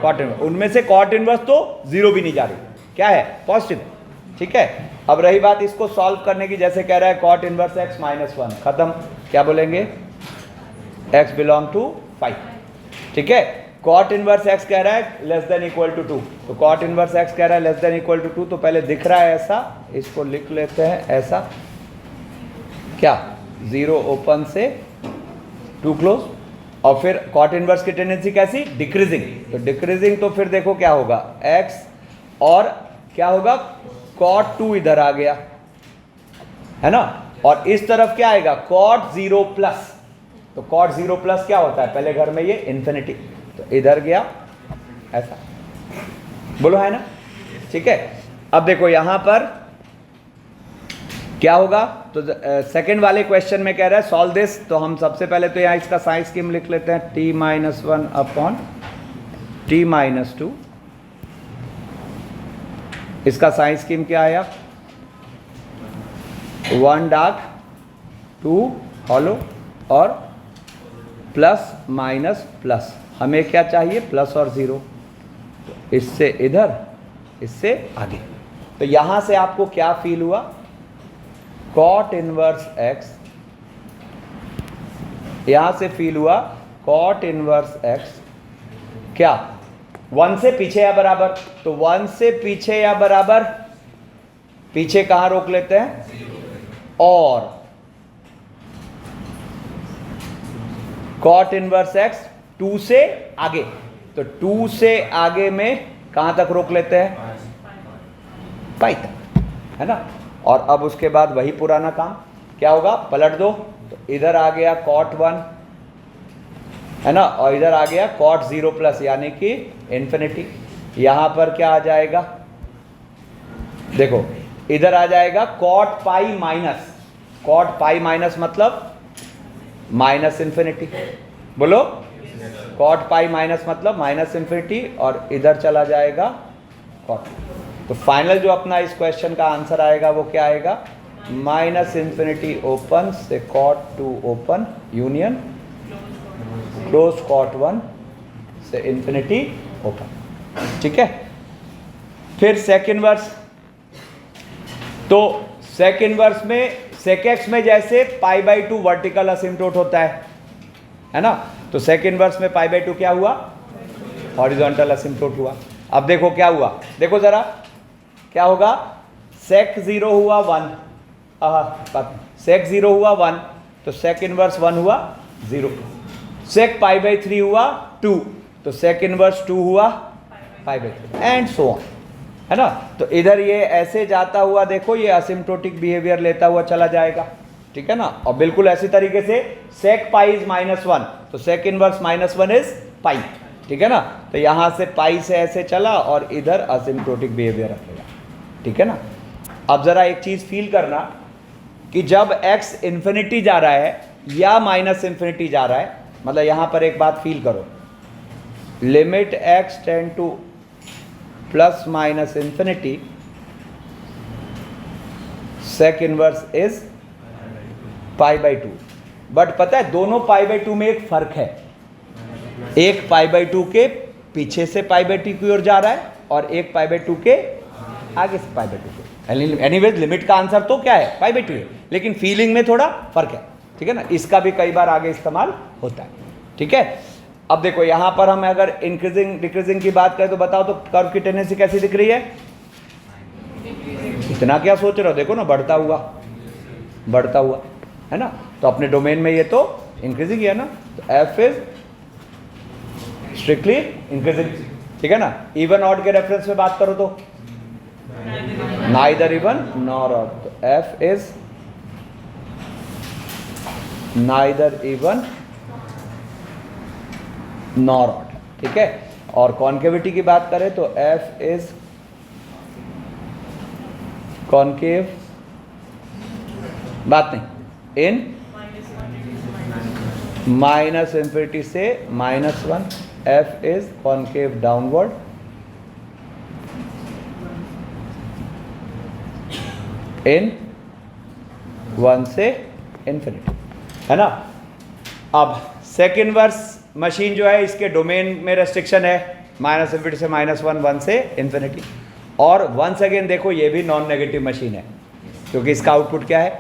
कॉट इनवर्स। उनमें से कॉट इनवर्स तो 0 भी नहीं जा रही, क्या है, पॉजिटिव, ठीक है। अब रही बात इसको सॉल्व करने की, जैसे कह रहा है कॉट इनवर्स x -1, खत्म। क्या बोलेंगे, x बिलोंग टू 5, ठीक है। कॉट इनवर्स x कह रहा है लेस देन इक्वल टू 2, तो कॉट इनवर्स x कह रहा है लेस देन इक्वल टू 2, तो पहले दिख रहा है ऐसा, इसको लिख लेते हैं ऐसा, क्या, 0 ओपन से 2 क्लोज। और फिर कॉट इनवर्स की टेंडेंसी कैसी, डिक्रीजिंग, तो डिक्रीजिंग, तो फिर देखो क्या होगा, x और क्या होगा, कॉट 2 इधर आ गया, है ना। और इस तरफ क्या आएगा, कॉट 0 प्लस, तो कॉट 0 प्लस क्या होता है, पहले घर में ये इन्फिनिटी, तो इधर गया ऐसा, बोलो है ना, ठीक है। अब देखो यहां पर क्या होगा, तो सेकंड वाले क्वेश्चन में कह रहा है सॉल्व दिस, तो हम सबसे पहले तो यहाँ इसका साइन स्कीम लिख लेते हैं, t-1 अपॉन t-2। इसका साइन स्कीम क्या आया, 1 डार्क 2 हॉलो और प्लस माइनस प्लस। हमें क्या चाहिए, प्लस और 0, तो इससे इधर, इससे आगे। तो यहां से आपको क्या फील हुआ, कॉट इनवर्स x, यहां से फील हुआ कॉट इनवर्स x क्या, 1 से पीछे या बराबर, तो 1 से पीछे या बराबर, पीछे कहां रोक लेते हैं, और कॉट इनवर्स x 2 से आगे, तो 2 से आगे में कहां तक रोक लेते हैं, पाई तक, है ना। और अब उसके बाद वही पुराना काम, क्या होगा, पलट दो, तो इधर आ गया cot 1, है ना, और इधर आ गया cot 0 प्लस, यानी कि इन्फिनिटी। यहां पर क्या आ जाएगा, देखो इधर आ जाएगा cot pi minus, cot pi minus मतलब माइनस इन्फिनिटी, बोलो, cot पाई माइनस मतलब माइनस इन्फिनिटी, और इधर चला जाएगा cot। तो फाइनल जो अपना इस क्वेश्चन का आंसर आएगा वो क्या आएगा, माइनस इन्फिनिटी ओपन से cot 2 open union close cot 1 से इन्फिनिटी ओपन, ठीक है। फिर सेक इनवर्स, तो सेक इनवर्स में सेक एक्स में जैसे π/2 वर्टिकल असिम्प्टोट होता है ना, तो सेक इनवर्स में π/2 क्या हुआ, हॉरिजॉन्टल असिम्प्टोट हुआ। अब देखो क्या हुआ, देखो जरा क्या होगा, सेक 0 हुआ 1, सेक 0 हुआ 1, तो सेक इनवर्स 1 हुआ 0, सेक π/3 हुआ 2, तो सेक इनवर्स 2 हुआ π/3, एंड सो ऑन, है ना। तो इधर ये ऐसे जाता हुआ देखो, ये असिम्प्टोटिक बिहेवियर लेता हुआ चला जाएगा, ठीक है ना। और बिल्कुल ऐसी तरीके से सेक पाई इज -1, तो सेक इनवर्स -1 इज पाई, ठीक है ना। तो यहां से पाई से ऐसे चला और इधर असिम्प्टोटिक बिहेवियर रखेगा, ठीक है ना। अब जरा एक चीज फील करना कि जब x इन्फिनिटी जा रहा है या माइनस इन्फिनिटी जा रहा है, मतलब यहां पर एक बात फील करो, limit x tend to plus minus infinity, sec inverse is π/2। But पता है दोनों π/2 में एक फर्क है, एक π/2 के पीछे से π/2 की ओर जा रहा है और एक π/2 के आगे से π/2 के। एनीवेज लिमिट का आंसर तो क्या है, π/2 है, लेकिन फीलिंग में थोड़ा फर्क है, ठीक है ना। इसका भी कई बार आगे इस्तेमाल होता है, ठीक है। अब देखो यहां पर हम अगर इंक्रीजिंग डिक्रीजिंग की बात करें तो बताओ तो कर्व की टेंडेंसी कैसी दिख रही है? इतना क्या सोच रहे हो, देखो ना बढ़ता हुआ है ना। तो अपने डोमेन में ये तो इंक्रीजिंग है ना, तो एफ इज स्ट्रिक्टली इंक्रीजिंग, ठीक है ना। इवन ऑड के रेफरेंस में बात करो तो नाइदर इवन नॉर ऑड, तो F is neither even nor odd, ठीक है। और कॉन्केविटी की बात करें तो एफ इज कॉन्केव, बात नहीं, इन माइनस इंफिनिटी से -1, एफ इज कॉन्केव डाउनवर्ड, इन 1 से इंफिनिटी, है ना। अब सेकंड वर्स मशीन जो है इसके डोमेन में रेस्ट्रिक्शन है माइनस इंफिनिटी से -1, 1 से इंफिनिटी। और वंस अगेन देखो ये भी नॉन नेगेटिव मशीन है क्योंकि इसका आउटपुट क्या है,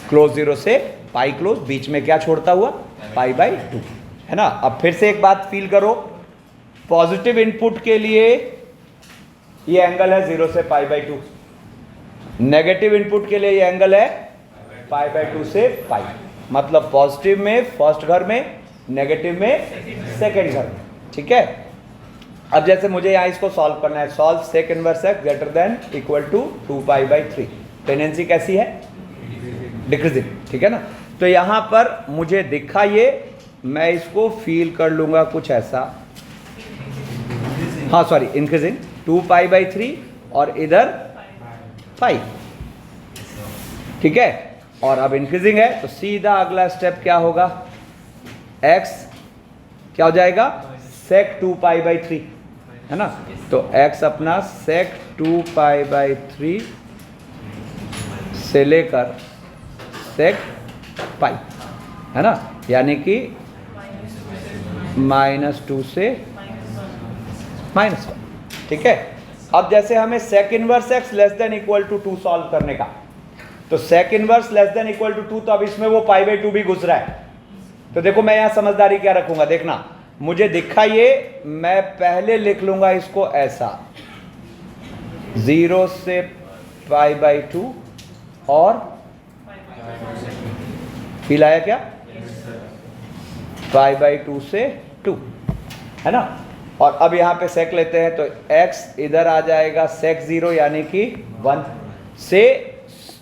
क्लोज 0 से पाई क्लोज, बीच में क्या छोड़ता हुआ, π/2, है ना। अब फिर से एक बात फील करो, पॉजिटिव इनपुट के लिए ये एंगल है 0 से π/2, नेगेटिव इनपुट के लिए ये एंगल है π/2 से पाई, मतलब पॉजिटिव में फर्स्ट घर में, नेगेटिव में सेकेंड घर में, ठीक है। अब जैसे मुझे यहाँ इसको सॉल्व करना है, solve sec inverse x greater than equal to 2π/3, tendency कैसी है, डिक्रीजिंग, ठीक है ना। तो यहाँ पर मुझे दिखा ये, मैं इसको फील कर लूंगा कुछ ऐसा, हाँ सॉरी इंक्रीजिंग, 2π/3 और इधर 5, ठीक है। और अब इंक्रीजिंग है तो सीधा अगला स्टेप क्या होगा, x क्या हो जाएगा, sec 2π/3, है ना। तो x अपना sec 2π/3 से लेकर sec पाई, है ना, यानी कि -2 से -1, ठीक है। अब जैसे हमें sec inverse x less than equal to 2 solve करने का, तो sec inverse less than equal to 2, तो अब इसमें वो π/2 भी घुस रहा है। तो देखो मैं यहां समझदारी क्या रखूंगा, देखना मुझे दिखा ये, मैं पहले लिख लूंगा इसको ऐसा, 0 से π/2 और फील आया क्या, π/2 से 2, है ना। और अब यहां पे सेक लेते हैं तो x इधर आ जाएगा sec 0 यानी कि 1 से,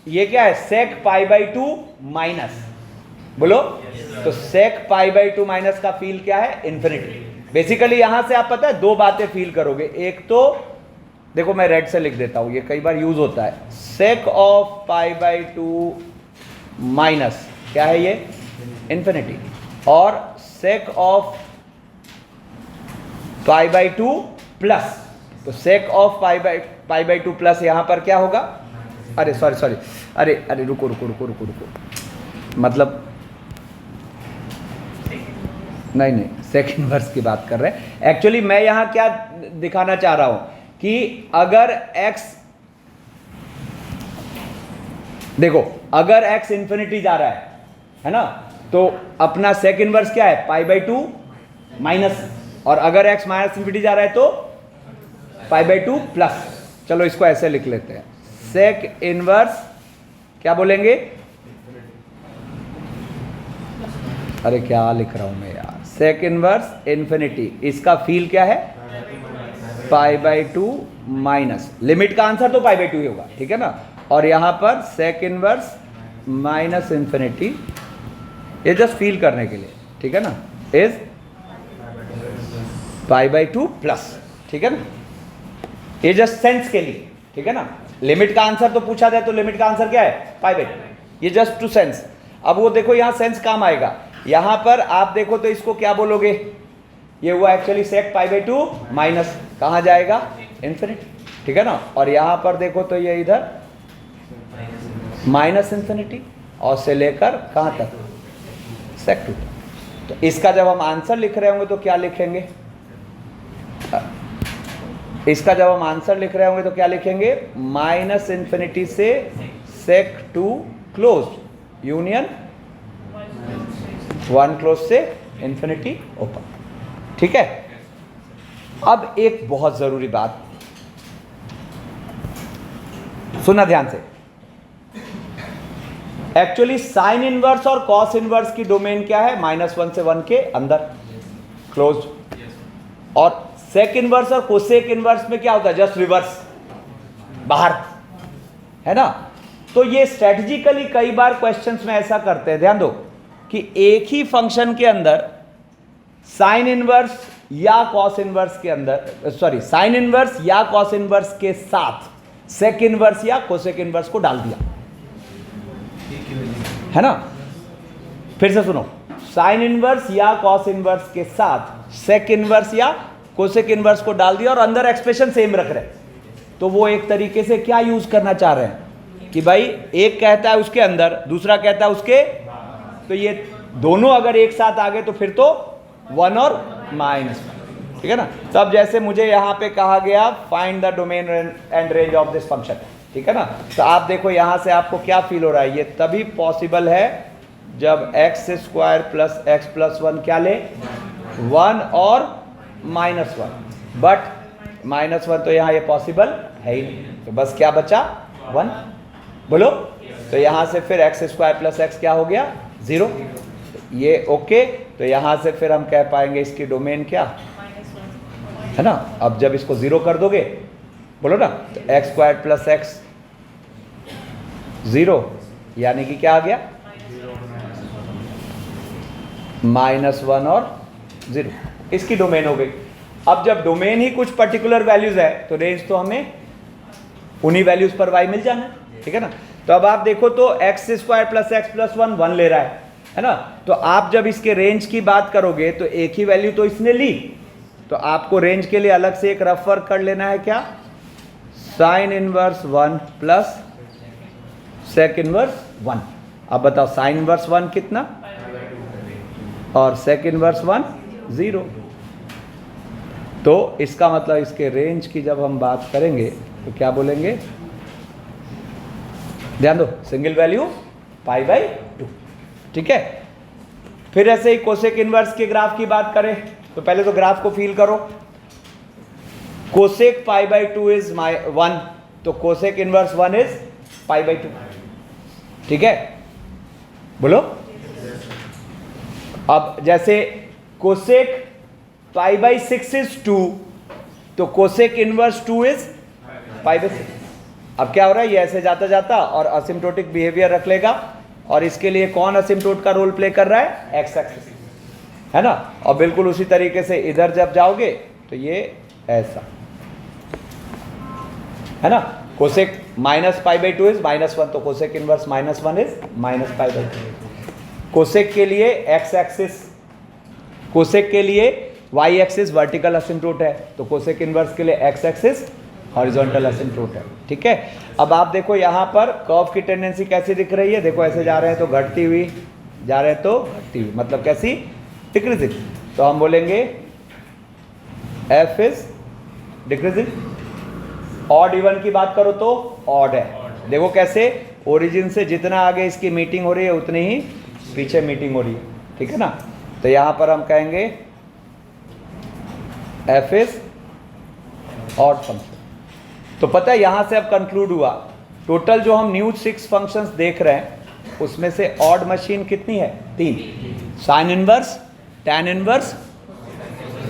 ये क्या है sec π/2 माइनस, बोलो तो sec π/2 माइनस का फील क्या है, इन्फिनिटी। बेसिकली यहां से आप पता है दो बातें फील करोगे, एक तो देखो मैं रेड से लिख देता हूं, ये कई बार यूज होता है, sec ऑफ π/2 माइनस क्या है ये, इन्फिनिटी, और sec ऑफ π/2 प्लस, तो sec ऑफ π/2 प्लस यहां पर क्या होगा, अरे सॉरी अरे रुको, मतलब नहीं सेक इनवर्स की बात कर रहे हैं। एक्चुअली मैं यहां क्या दिखाना चाह रहा हूं कि अगर x, देखो अगर x इंफिनिटी जा रहा है ना, तो अपना सेक इनवर्स क्या है, π/2 माइनस, और अगर x माइनस इंफिनिटी जा रहा है तो π/2 प्लस। चलो इसको ऐसे लिख लेते हैं, सेक इनवर्स क्या बोलेंगे, अरे क्या लिख रहा हूं मैं यार, सेक इनवर्स इन्फिनिटी, इसका फील क्या है, π/2 माइनस, लिमिट का आंसर तो π/2 ही होगा, ठीक है ना। और यहां पर सेक इनवर्स माइनस इन्फिनिटी, ये जस्ट फील करने के लिए, ठीक है ना, इज π/2 प्लस, ठीक है ना, ये जस्ट सेंस के लिए, ठीक है ना। लिमिट का आंसर तो पूछा जाए तो लिमिट का आंसर क्या है, π/2, ये जस्ट टू सेंस। अब वो देखो यहां सेंस काम आएगा, यहां पर आप देखो तो इसको क्या बोलोगे, ये हुआ एक्चुअली सेक π/2 माइनस, कहां जाएगा, इन्फिनिटी, ठीक है ना। और यहां पर देखो तो ये इधर माइनस इन्फिनिटी और से लेकर कहां तक, सेक 2 तक। तो इसका जब हम आंसर लिख रहे होंगे तो क्या लिखेंगे, इसका जब हम आंसर लिख रहे होंगे तो क्या लिखेंगे, माइनस इन्फिनिटी से सेक 2 क्लोज यूनियन 1 क्लोज से इन्फिनिटी ओपन। ठीक है, अब एक बहुत जरूरी बात सुना ध्यान से। एक्चुअली साइन इनवर्स और कॉस इनवर्स की डोमेन क्या है? -1 से 1 के अंदर क्लोज। और सेक इनवर्स और कोसेक इनवर्स में क्या होता है? जस्ट रिवर्स, बाहर, है ना। तो ये स्ट्रेटेजिकली कई बार क्वेश्चंस में ऐसा करते हैं, ध्यान दो कि एक ही फंक्शन के अंदर साइन इनवर्स या कॉस इनवर्स के अंदर, सॉरी, साइन इनवर्स या कॉस इनवर्स के साथ सेक इनवर्स या कोसेक इनवर्स को डाल दिया, है ना। फिर से सुनो, साइन इनवर्स या कॉस इनवर्स के साथ सेक इनवर्स या कोसेक इनवर्स को डाल दिया और अंदर एक्सप्रेशन सेम रख रहे हैं। तो वो एक तरीके से क्या यूज करना चाह रहे हैं कि भाई एक कहता है उसके अंदर, दूसरा कहता है उसके, तो ये दोनों अगर एक साथ आ गए तो फिर तो 1 और -1, ठीक है ना। तो अब जैसे मुझे यहाँ पे कहा गया find the domain and range of this function, ठीक है ना। तो आप देखो यहाँ से आपको क्या फील हो रहा है, ये तभी पॉसिबल है जब x² + x + 1 क्या ले? 1 और -1, बट -1 तो यहाँ ये पॉसिबल है ही नहीं, तो बस क्या बचा? 1। बोलो, तो यहाँ से फिर x² + x क्या हो गया? 0। ये ओके, तो यहाँ से फिर हम कह पाएंगे इसकी डोमेन क्या है ना। अब जब इसको 0 कर दोगे, बोलो ना, तो x² + x 0, यानी कि क्या आ गया? -1 और 0, इसकी डोमेन हो गई। अब जब डोमेन ही कुछ पर्टिकुलर वैल्यूज है तो रेंज तो हमें उन्हीं वैल्यूज पर y मिल जाना है, ठीक है ना। तो अब आप देखो तो x² + x + 1 1 ले रहा है ना। तो आप जब इसके रेंज की बात करोगे तो एक ही वैल्यू तो इसने ली, तो आपको रेंज के लिए अलग से एक रफ वर्क कर लेना है, क्या? Sine inverse 1 plus sec inverse 1। अब बताओ साइन इनवर्स 1 कितना और सेक इनवर्स 1 0। तो इसका मतलब इसके रेंज की जब हम बात करेंगे तो क्या बोलेंगे? ध्यान दो, सिंगल वैल्यू π/2, ठीक है। फिर ऐसे ही कोसेक इनवर्स के ग्राफ की बात करें तो पहले तो ग्राफ को फील करो। कोसेक π/2 इज 1, तो कोसेक इनवर्स 1 इज π/2, ठीक है। बोलो, अब जैसे कोसेक π/6 इज 2, तो कोसेक इनवर्स 2 इज π/6। अब क्या हो रहा है, ये ऐसे जाता जाता और असिम्प्टोटिक बिहेवियर रख लेगा, और इसके लिए कौन असिम्प्टोट का रोल प्ले कर रहा है? x एक्सिस, है ना। और बिल्कुल उसी तरीके से इधर जब जाओगे तो ये ऐसा, है ना। कोसेक -π/2 इज -1, तो कोसेक इनवर्स -1 इज -π/2। कोसेक के लिए x एक्सिस, कोसेक के लिए y एक्सिस वर्टिकल असिम्प्टोट है, तो कोसेक इनवर्स के लिए x एक्सिस हॉरिजॉन्टल असिम्प्टोट है, ठीक है। अब आप देखो यहाँ पर कर्व की टेंडेंसी कैसी दिख रही है, देखो ऐसे जा रहे हैं तो घटती हुई, जा रहे हैं तो घटती हुई, मतलब कैसी? डिक्रीजिंग। तो हम बोलेंगे f is decreasing. Odd even की बात करो तो ऑड है, देखो कैसे ओरिजिन से जितना आगे इसकी मीटिंग हो रही है उतनी ही पीछे मीटिंग हो रही है, ठीक है ना। तो यहाँ पर हम कहेंगे f इज ऑड फंक्शन। तो पता है यहाँ से अब कंक्लूड हुआ, टोटल जो हम न्यू 6 फंक्शंस देख रहे हैं उसमें से ऑड मशीन कितनी है? 3, साइन इनवर्स, टैन इनवर्स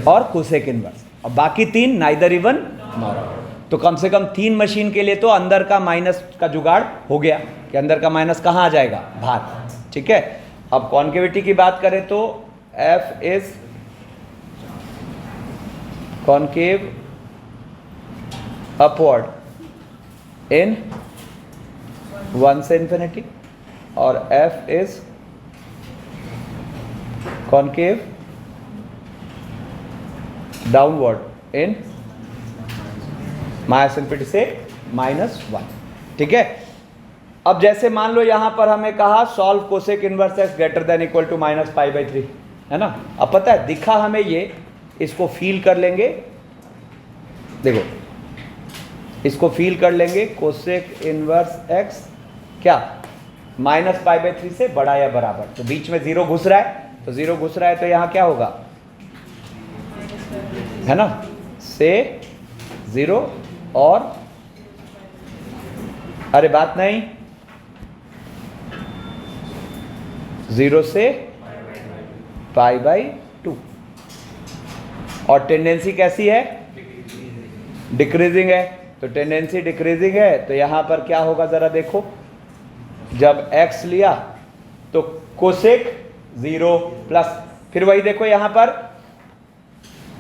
और कोसेक इनवर्स, और बाकी 3 नाइदर इवन नॉर ऑड। तो कम से कम 3 मशीन के लिए तो अंदर का माइनस का जुगाड़ हो गया कि अंदर का माइनस कहाँ आ जाएगा? बाहर, ठीक है। अब कॉन्केविटी की बात करें तो f इज कॉन्केव अपवर्ड इन 1 से इन्फिनिटी, और f is concave downward in -∞ से -1, ठीक है। अब जैसे मान लो यहां पर हमें कहा solve cosec inverse x greater than equal to -π/3, है ना। अब पता है दिखा हमें ये, इसको फील कर लेंगे, देखो इसको फील कर लेंगे, कोसेक इनवर्स x क्या? -π/3 से बड़ा या बराबर, तो बीच में 0 घुस रहा है तो 0 घुस रहा है, तो यहाँ क्या होगा, है ना, से 0 और, अरे बात नहीं, 0 से π/2। और टेंडेंसी कैसी है, डिक्रीजिंग है, तो टेंडेंसी डिक्रीजिंग है, तो यहां पर क्या होगा जरा देखो, जब x लिया तो कोसेक 0 प्लस, फिर वही देखो यहां पर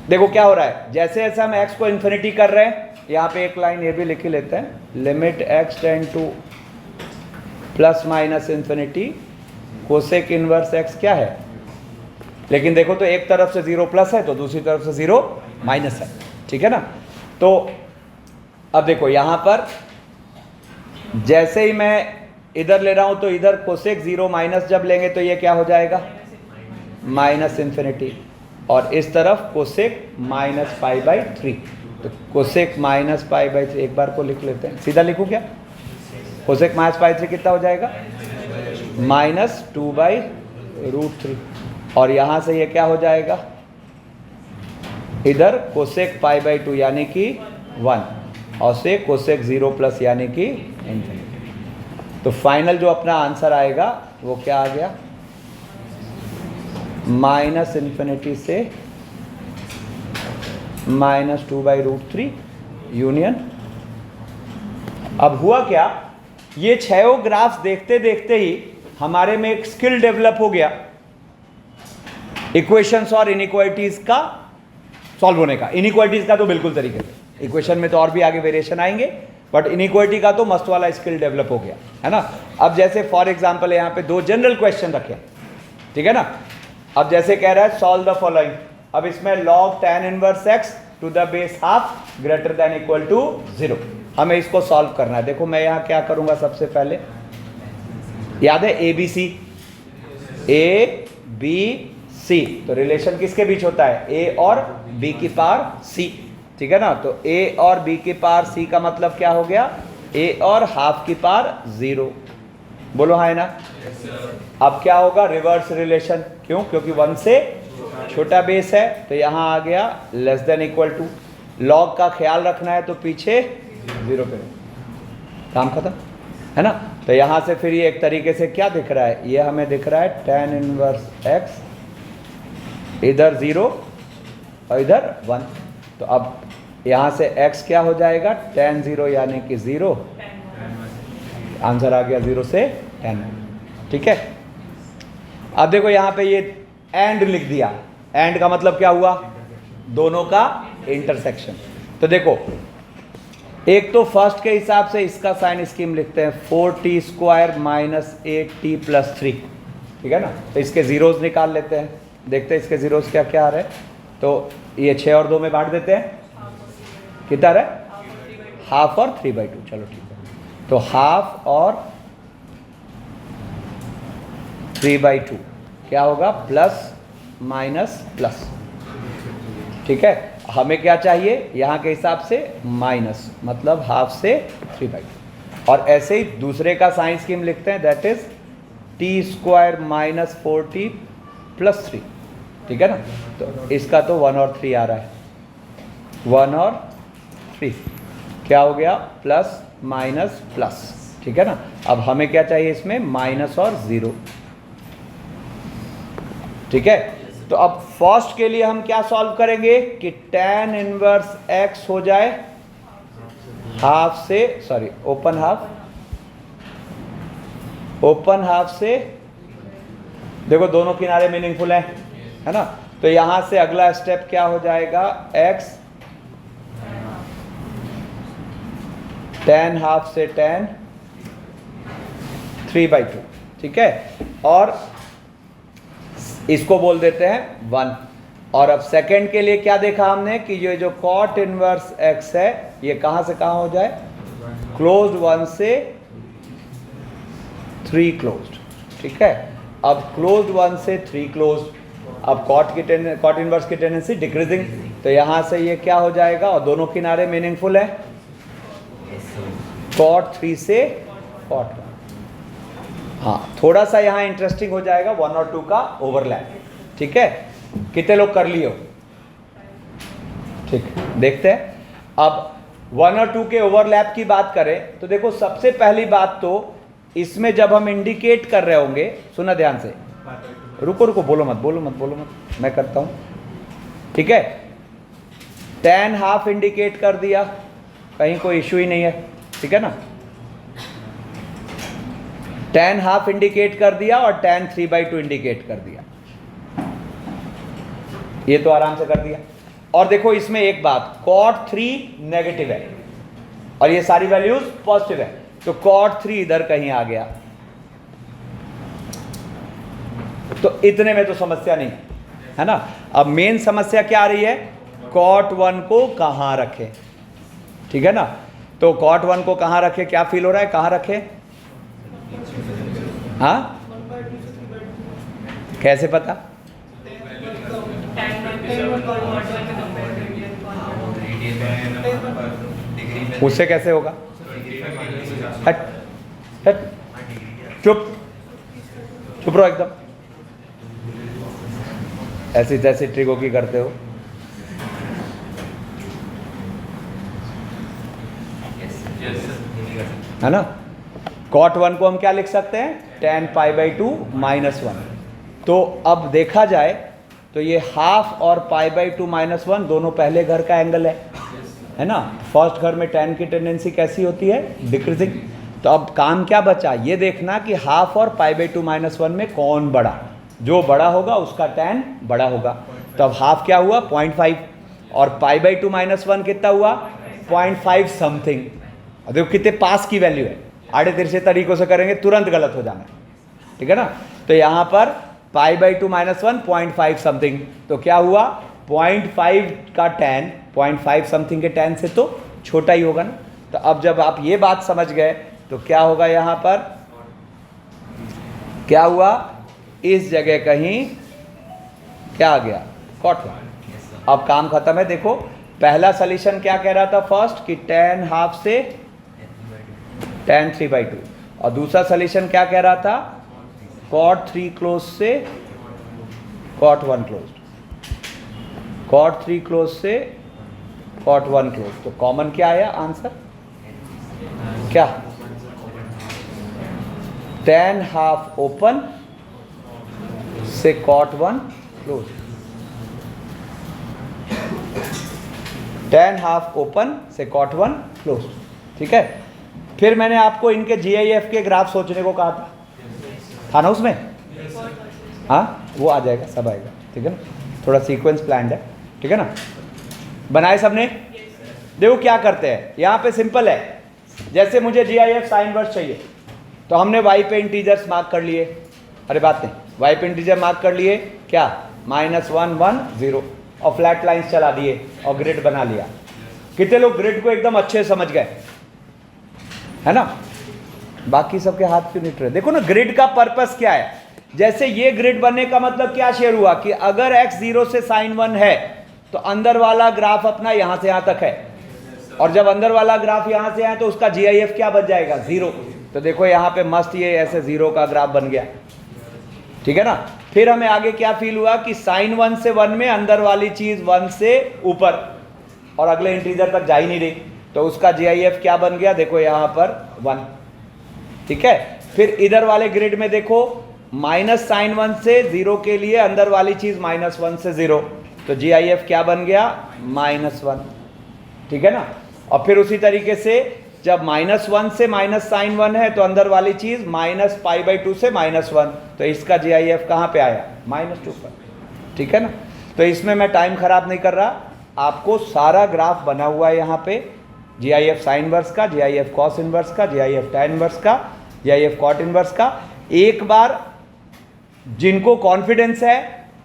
देखो क्या हो रहा है, जैसे जैसे हम x को इन्फिनिटी कर रहे हैं, यहां पे एक लाइन ये भी लिख ही लेते हैं, limit x tend to plus minus infinity cosec inverse x क्या है, लेकिन देखो तो एक तरफ से 0 प्लस है तो दूसरी तरफ से 0 माइनस है, ठीक है ना। तो अब देखो यहां पर जैसे ही मैं इधर ले रहा हूं तो इधर कोसेक 0 माइनस जब लेंगे तो ये क्या हो जाएगा, माइनस इन्फिनिटी, और इस तरफ कोसेक माइनस π/3, तो कोसेक माइनस π/3 एक बार को लिख लेते हैं, सीधा लिखूं क्या, कोसेक माइनस π/3 कितना हो जाएगा, -2/√3, और यहां से ये क्या हो जाएगा, इधर कोसेक π/2 यानी कि 1, और से कोसेक 0 प्लस यानी कि इन्फिनिटी। तो फाइनल जो अपना आंसर आएगा वो क्या आ गया, माइनस इन्फिनिटी से -2/√3 यूनियन। अब हुआ क्या, ये छह ग्राफ्स देखते देखते ही हमारे में एक स्किल डेवलप हो गया इक्वेशंस और इनइक्वालिटीज का सॉल्व होने का। इनइक्वालिटीज का तो बिल्कुल तरीके से, इक्वेशन में तो और भी आगे वेरिएशन आएंगे, बट इनइक्वालिटी का तो मस्त वाला स्किल डेवलप हो गया, है ना। अब जैसे फॉर एग्जांपल यहाँ पे 2 जनरल क्वेश्चन रखे, ठीक है ना। अब जैसे कह रहा है सॉल्व द फॉलोइंग, अब इसमें log tan inverse x to the base half greater than equal to 0, हमें इसको सॉल्व करना है। देखो मैं यहाँ क्या करूँगा, सबसे पहले याद है ABC, ABC, तो रिलेशन किसके बीच होता है, A और B की पावर C, ठीक है ना। तो A और B की पावर C का मतलब क्या हो गया, A और हाफ की पावर 0, बोलो हाँ है ना। अब क्या होगा, रिवर्स रिलेशन, क्यों, क्योंकि 1 से छोटा बेस है, तो यहाँ आ गया less than equal to, log का ख्याल रखना है तो पीछे 0 पे, काम खत्म, है ना। तो यहाँ से फिर ये एक तरीके से क्या दिख रहा है, ये हमें दिख रहा है tan इनवर्स x, इधर 0 और इधर 1, तो अब यहाँ से x क्या हो जाएगा, tan 0 यानी कि 0, आंसर आ गया 0 से 10, ठीक है। अब देखो यहाँ पे ये एंड लिख दिया, एंड का मतलब क्या हुआ, दोनों का इंटरसेक्शन। तो देखो एक तो फर्स्ट के हिसाब से इसका साइन स्कीम लिखते हैं, 4t² - 8t + 3, ठीक है ना। तो इसके जीरोस निकाल लेते हैं, देखते हैं इसके जीरोस क्या क्या आ रहे हैं। तो ये 6 और 2 में बांट देते हैं, कितना आ रहा है, हाफ और 3/2, चलो ठीक है। तो हाफ और 3/2 क्या होगा, प्लस माइनस प्लस, ठीक है। हमें क्या चाहिए, यहाँ के हिसाब से माइनस, मतलब हाफ से 3/2, और ऐसे ही दूसरे का साइन स्कीम लिखते हैं, दैट इज t² - 4t + 3, ठीक है ना। तो इसका तो 1 और 3 आ रहा है, 1 और 3 क्या हो गया, प्लस माइनस प्लस, ठीक है ना। अब हमें क्या चाहिए इसमें, माइनस और 0, ठीक है। तो अब फर्स्ट के लिए हम क्या सॉल्व करेंगे कि tan इनवर्स x हो जाए हाफ से, सॉरी ओपन हाफ से, देखो दोनों किनारे मीनिंगफुल है ना। तो यहां से अगला स्टेप क्या हो जाएगा, x tan हाफ से tan 3/2, ठीक है। और इसको बोल देते हैं 1। और अब सेकंड के लिए क्या देखा हमने कि ये जो cot इनवर्स x है ये कहां से कहां हो जाए, क्लोज्ड 1 से 3 क्लोज्ड, ठीक है। अब क्लोज्ड 1 से 3 क्लोज्ड, अब cot इनवर्स की टेंडेंसी डिक्रीजिंग, तो यहां से ये क्या हो जाएगा, और दोनों किनारे मीनिंगफुल है, cot 3 से cot 1। हाँ थोड़ा सा यहाँ इंटरेस्टिंग हो जाएगा, 1 और 2 का ओवरलैप, ठीक है, कितने लोग कर लिए हो? ठीक, देखते हैं। अब 1 और 2 के ओवरलैप की बात करें तो देखो, सबसे पहली बात तो इसमें जब हम इंडिकेट कर रहे होंगे, सुना ध्यान से, रुको बोलो मत, मैं करता हूं, ठीक है। tan हाफ इंडिकेट कर दिया, कहीं कोई इश्यू ही नहीं है, ठीक है ना। tan हाफ इंडिकेट कर दिया और tan 3/2 इंडिकेट कर दिया, ये तो आराम से कर दिया। और देखो इसमें एक बात, cot 3 नेगेटिव है और ये सारी वैल्यूज पॉजिटिव है, तो cot 3 इधर कहीं आ गया, तो इतने में तो समस्या नहीं है ना। अब मेन समस्या क्या आ रही है, cot 1 को कहां रखे, ठीक है ना। तो cot 1 को कहां रखे, क्या फील हो रहा है, कहां रखे? हाँ, कैसे पता? उससे कैसे होगा? हट हट, चुप रहो एकदम, ऐसी तैसी ट्रिको की करते हो। है ना। cot 1 को हम क्या लिख सकते हैं, tan π/2 -1। तो अब देखा जाए तो ये हाफ और π/2 -1 दोनों पहले घर का एंगल है ना। फर्स्ट घर में tan की टेंडेंसी कैसी होती है, डिक्रीजिंग। तो अब काम क्या बचा, ये देखना कि हाफ और π/2 -1 में कौन बड़ा, जो बड़ा होगा उसका tan बड़ा होगा। तो अब हाफ क्या हुआ, 0.5, और π/2 -1 कितना हुआ, 0.5 समथिंग। देखो कितने पास की वैल्यू है, आड़े तिरछे तरीकों से करेंगे तुरंत गलत हो जाना, ठीक है ना। तो यहाँ पर π/2 -1 0.5 समथिंग, तो क्या हुआ, 0.5 का tan 0.5 समथिंग के tan से तो छोटा ही होगा ना। तो अब जब आप ये बात समझ गए तो क्या होगा, यहाँ पर क्या हुआ, इस जगह कहीं क्या आ गया, cot 1। अब काम खत्म है। देखो पहला सॉल्यूशन क्या कह रहा था फर्स्ट, कि tan हाफ से tan 3/2, और दूसरा सॉल्यूशन क्या कह रहा था, cot 3 क्लोज से cot 1 क्लोज, cot 3 क्लोज से cot 1 क्लोज। तो कॉमन क्या आया आंसर, क्या, tan हाफ ओपन से cot 1 close, tan half open से cot 1 क्लोज, ठीक है। फिर मैंने आपको इनके GIF के ग्राफ सोचने को कहा था ना उसमें, हाँ वो आ जाएगा, सब आएगा, ठीक है ना। थोड़ा सीक्वेंस प्लान्ड है, ठीक है ना। बनाए सबने। देखो क्या करते हैं, यहाँ पे सिंपल है, जैसे मुझे GIF साइन वर्स चाहिए तो हमने y पे इंटीजर्स मार्क कर लिए, अरे बात नहीं, y पे इंटीजर मार्क कर लिए, क्या, -1 1 0, और फ्लैट लाइंस चला दिए और ग्रिड बना लिया। कितने लोग ग्रिड को एकदम अच्छे समझ गए, है ना। बाकी सबके हाथ क्यों नहीं उठ रहे। देखो ना ग्रिड का पर्पस क्या है, जैसे ये ग्रिड बनने का मतलब क्या शेयर हुआ कि अगर x 0 से sin 1 है तो अंदर वाला ग्राफ अपना यहां से यहां तक है, और जब अंदर वाला ग्राफ यहां से आए तो उसका GIF क्या बन जाएगा, 0। तो देखो यहां पे मस्त ये ऐसे 0 का ग्राफ बन गया, ठीक है ना। फिर हमें आगे क्या फील हुआ कि sin 1 से 1 में अंदर वाली चीज 1 से ऊपर और अगले इंटीजर तक जा ही नहीं रही, तो उसका GIF क्या बन गया, देखो यहां पर 1, ठीक है। फिर इधर वाले ग्रिड में देखो -sin 1 से 0 के लिए अंदर वाली चीज -1 से 0, तो GIF क्या बन गया, -1, ठीक है ना। और फिर उसी तरीके से जब -1 से -sin 1 है तो अंदर वाली चीज -π/2 से -1, तो इसका GIF कहाँ पे आया, -2 पर, ठीक है ना। तो इसमें मैं टाइम खराब नहीं कर रहा, आपको सारा ग्राफ बना हुआ है यहाँ पे, GIF साइन इनवर्स का, GIF कॉस इनवर्स का, GIF tan इनवर्स का, GIF कॉट इनवर्स का। एक बार जिनको कॉन्फिडेंस है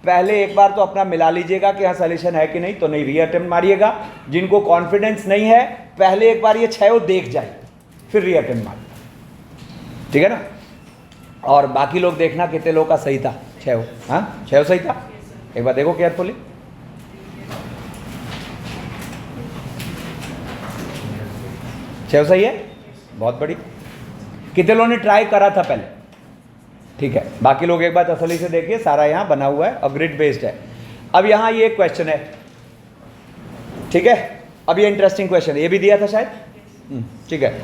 पहले एक बार तो अपना मिला लीजिएगा कि हाँ सॉल्यूशन है कि नहीं, तो नहीं रीअटेम्प्ट मारिएगा। जिनको कॉन्फिडेंस नहीं है पहले एक बार ये 6 देख जाए फिर रीअटेम्प्ट मारिएगा, ठीक है ना। और बाकी लोग देखना कितने लोग का सही था, 6, हाँ 6 सही था, एक बार देखो केयरफुली। सही है, बहुत बड़ी। कितने लोगों ने ट्राई करा था पहले, ठीक है, बाकी लोग एक बार तसल्ली से देखिए, सारा यहाँ बना हुआ है और ग्रिड बेस्ड है। अब यहाँ ये एक क्वेश्चन है, ठीक है, अब ये इंटरेस्टिंग क्वेश्चन है, ये भी दिया था शायद, ठीक है।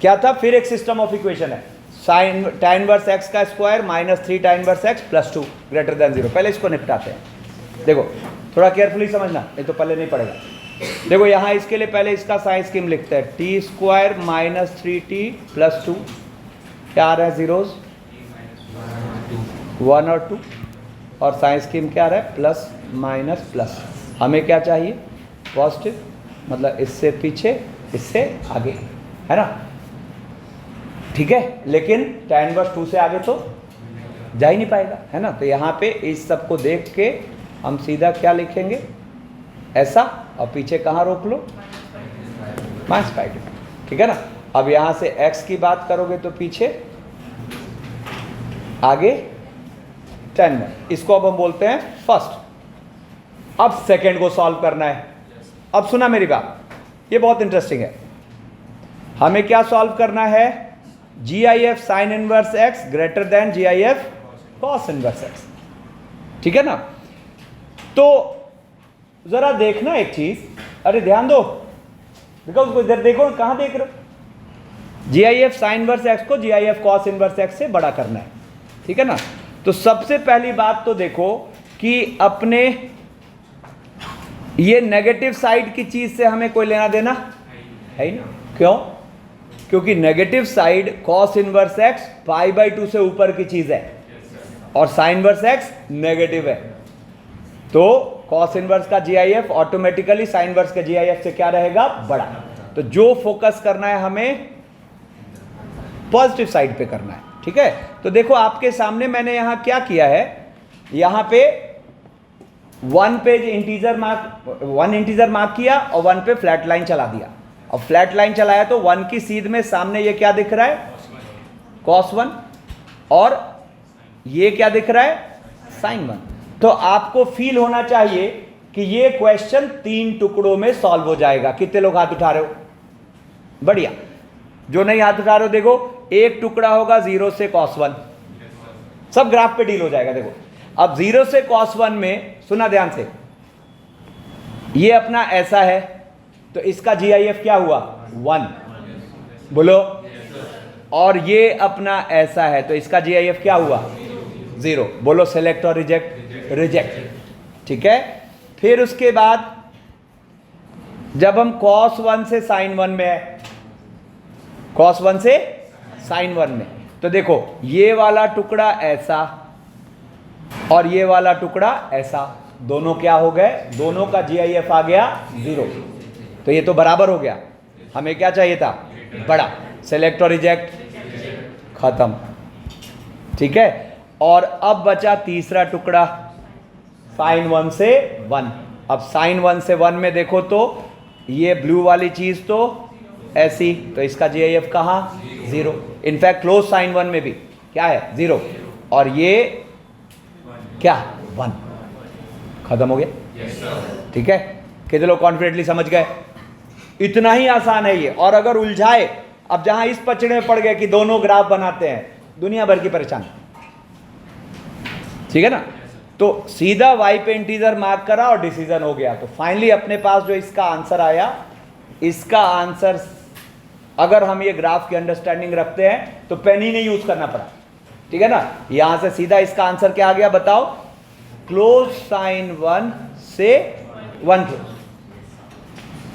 क्या था, फिर एक सिस्टम ऑफ इक्वेशन है, साइन tan इनवर्स एक्स का square minus 3 tan inverse x plus 2 greater than 0। पहले इसको निपटाते हैं, देखो थोड़ा केयरफुली समझना, नहीं तो पहले नहीं पड़ेगा। देखो यहाँ इसके लिए पहले इसका साइन स्कीम लिखते हैं, T square minus 3t plus 2, क्या आ रहा है जीरोज 1 और 2, और साइन स्कीम क्या आ रहा है प्लस माइनस प्लस। हमें क्या चाहिए, पॉजिटिव, मतलब इससे पीछे इससे आगे, है ना, ठीक है। लेकिन tan इनवर्स 2 से आगे तो जा ही नहीं पाएगा, है ना। तो यहाँ पे इस सब को देख के हम सीधा क्या लिखेंगे, ऐसा, और पीछे कहाँ रोक लो, -5, ठीक है ना। अब यहाँ से x की बात करोगे तो पीछे आगे tan इनवर्स, इसको अब हम बोलते हैं फर्स्ट। अब सेकेंड को सॉल्व करना है। अब सुना मेरी बात, ये बहुत इंटरेस्टिंग है। हमें क्या सॉल्व करना है, GIF sign inverse x greater then GIF cos inverse x, ठीक है ना। तो जरा देखना एक चीज, अरे ध्यान दो, बिकॉज इधर देखो, कहां देख रहे हो, GIF साइन इनवर्स x को GIF कॉस इनवर्स x से बड़ा करना है, ठीक है ना। तो सबसे पहली बात तो देखो कि अपने ये नेगेटिव साइड की चीज से हमें कोई लेना देना है ही नहीं। क्यों, क्योंकि negative side cos inverse x π/2 से ऊपर की चीज है और साइन इनवर्स x नेगेटिव है, तो cos इनवर्स का GIF ऑटोमेटिकली साइन इनवर्स के GIF से क्या रहेगा, बड़ा। तो जो फोकस करना है हमें पॉजिटिव साइड पे करना है, ठीक है। तो देखो आपके सामने मैंने यहां क्या किया है, यहां पे 1 पे इंटीजर मार्क किया और 1 पे फ्लैट लाइन चला दिया। और फ्लैट लाइन चलाया तो 1 की सीध में सामने ये क्या दिख रहा है, cos 1, और ये क्या दिख रहा है, sin 1। तो आपको फील होना चाहिए कि ये क्वेश्चन 3 टुकड़ों में सॉल्व हो जाएगा। कितने लोग हाथ उठा रहे हो, बढ़िया। जो नहीं हाथ उठा रहे हो, देखो एक टुकड़ा होगा 0 से cos 1, सब ग्राफ पे डील हो जाएगा। देखो अब 0 से cos 1 में, सुना ध्यान से, ये अपना ऐसा है, तो इसका GIF क्या हुआ, 1, बोलो। और ये अपना ऐसा है, तो इसका GIF क्या हुआ, 0, बोलो। सेलेक्ट और रिजेक्ट, रिजेक्ट, ठीक है। फिर उसके बाद जब हम cos 1 से sin 1 में है, cos 1 से sin 1 में, तो देखो ये वाला टुकड़ा ऐसा और ये वाला टुकड़ा ऐसा, दोनों क्या हो गए, दोनों का GIF आ गया 0। तो ये तो बराबर हो गया, हमें क्या चाहिए था, बड़ा। सेलेक्ट और रिजेक्ट, खत्म, ठीक है। और अब बचा तीसरा टुकड़ा, sin 1 से 1। अब sin 1 से 1 में देखो तो ये ब्लू वाली चीज तो ऐसी, तो इसका GIF कहाँ, 0। इनफैक्ट क्लोज sin 1 में भी क्या है, 0, और ये क्या, 1। खत्म हो गया, ठीक है। कितने लोग कॉन्फिडेंटली समझ गए, इतना ही आसान है ये। और अगर उलझाए, अब जहां इस पचड़े में पड़ गए कि दोनों ग्राफ बनाते हैं, दुनिया भर की परेशानी, ठीक है ना। तो सीधा y पे इंटीजर मार्क करा और डिसीजन हो गया। तो फाइनली अपने पास जो इसका आंसर आया, इसका आंसर अगर हम ये ग्राफ की अंडरस्टैंडिंग रखते हैं तो पेन ही नहीं यूज करना पड़ा, ठीक है ना। यहां से सीधा इसका आंसर क्या आ गया, बताओ, क्लोज sin 1 से 1 क्लोज,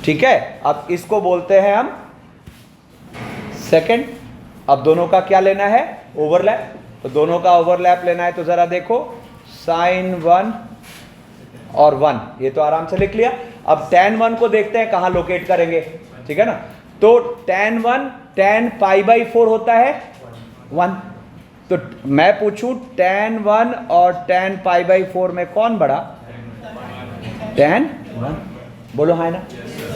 ठीक है। अब इसको बोलते हैं हम सेकंड। अब दोनों का क्या लेना है, ओवरलैप। तो दोनों का ओवरलैप लेना है, तो जरा देखो sin 1 और 1, ये तो आराम से लिख लिया। अब tan 1 को देखते हैं कहां लोकेट करेंगे, ठीक है ना। तो tan 1 tan π/4 होता है 1। तो मैं पूछूं tan 1 और tan π/4 में कौन बड़ा, tan 1, बोलो हाँ ना।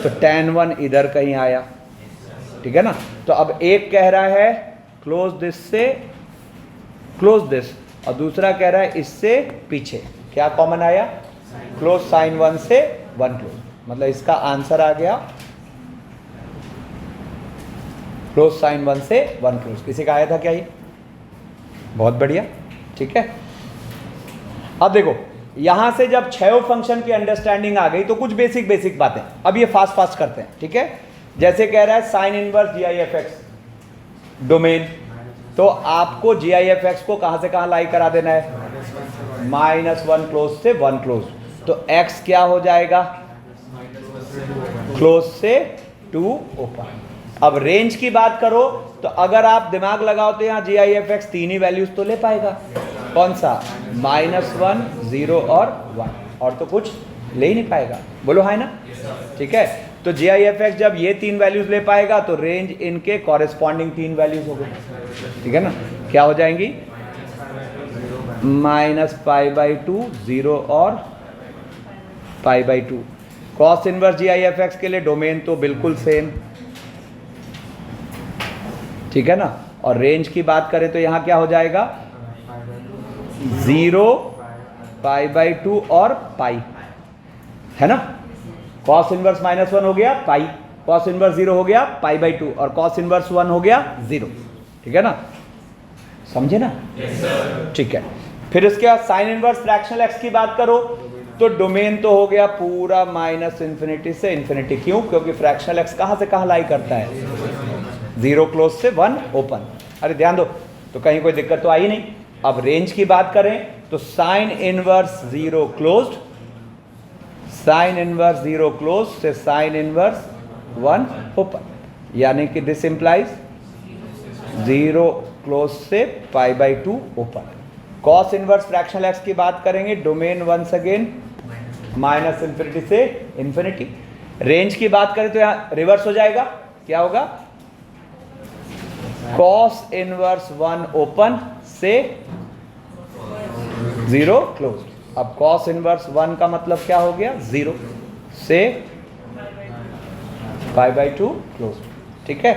तो tan 1 इधर कहीं आया, ठीक है ना। तो अब एक कह रहा है क्लोज दिस से क्लोज दिस, और दूसरा कह रहा है इससे पीछे, क्या कॉमन आया, क्लोज sin 1 से 1 क्लोज। मतलब इसका आंसर आ गया क्लोज sin 1 से 1 क्लोज। किसी का आया था क्या ये, बहुत बढ़िया, ठीक है। अब देखो यहां से जब छह फंक्शन की अंडरस्टैंडिंग आ गई तो कुछ बेसिक बातें अब ये फास्ट करते हैं, ठीक है। जैसे कह रहा है sine inverse ji I F x domain, तो आपको जी आई एफ एक्स को कहां से कहां लाई करा देना है, -1 क्लोज से 1 क्लोज, तो x क्या हो जाएगा, क्लोज से 2 ओपन। अब रेंज की बात करो तो अगर आप दिमाग लगाओ तो यहाँ जी आई एफ एक्स तीन ही वैल्यूज तो ले पाएगा, कौन सा, -1, 0 और 1, और तो कुछ ले ही नहीं पाएगा, बोलो है ना, ठीक है। तो जी आई एफ एक्स जब ये तीन वैल्यूज ले पाएगा तो रेंज इनके कॉरेस्पॉन्डिंग तीन वैल्यूज हो गई, ठीक है ना, क्या हो जाएंगी, -π/2, 0 और π/2। Cos inverse ji I F X के लिए डोमेन तो बिल्कुल सेम, ठीक है ना, और रेंज की बात करें तो यहां क्या हो जाएगा, 0, π/2 और पाई, है ना। कॉस इनवर्स -1 हो गया पाई, कॉस इनवर्स 0 हो गया π/2 और कॉस इनवर्स 1 हो गया 0, ठीक है ना, समझे ना, ठीक है। फिर इसके बाद साइन इनवर्स फ्रैक्शनल एक्स की बात करो तो डोमेन तो हो गया पूरा -∞ से इन्फिनिटी, क्यों, क्योंकि फ्रैक्शनल एक्स कहां से कहां लाई करता है, 0 क्लोज से 1 ओपन। अरे ध्यान दो, तो कहीं कोई दिक्कत तो आई नहीं। अब रेंज की बात करें तो sine inverse 0 closed, sine inverse 0 close से साइन इनवर्स 1 ओपन, यानी कि दिस इंप्लाइज 0 क्लोज से π/2 open. Cos inverse fractional x की बात करेंगे, डोमेन वंस अगेन -∞ से इन्फिनिटी। रेंज की बात करें तो यहां रिवर्स हो जाएगा, क्या होगा, कॉस इनवर्स 1 ओपन से 0 क्लोज। अब कॉस इनवर्स 1 का मतलब क्या हो गया, 0 से π/2 क्लोज, ठीक है।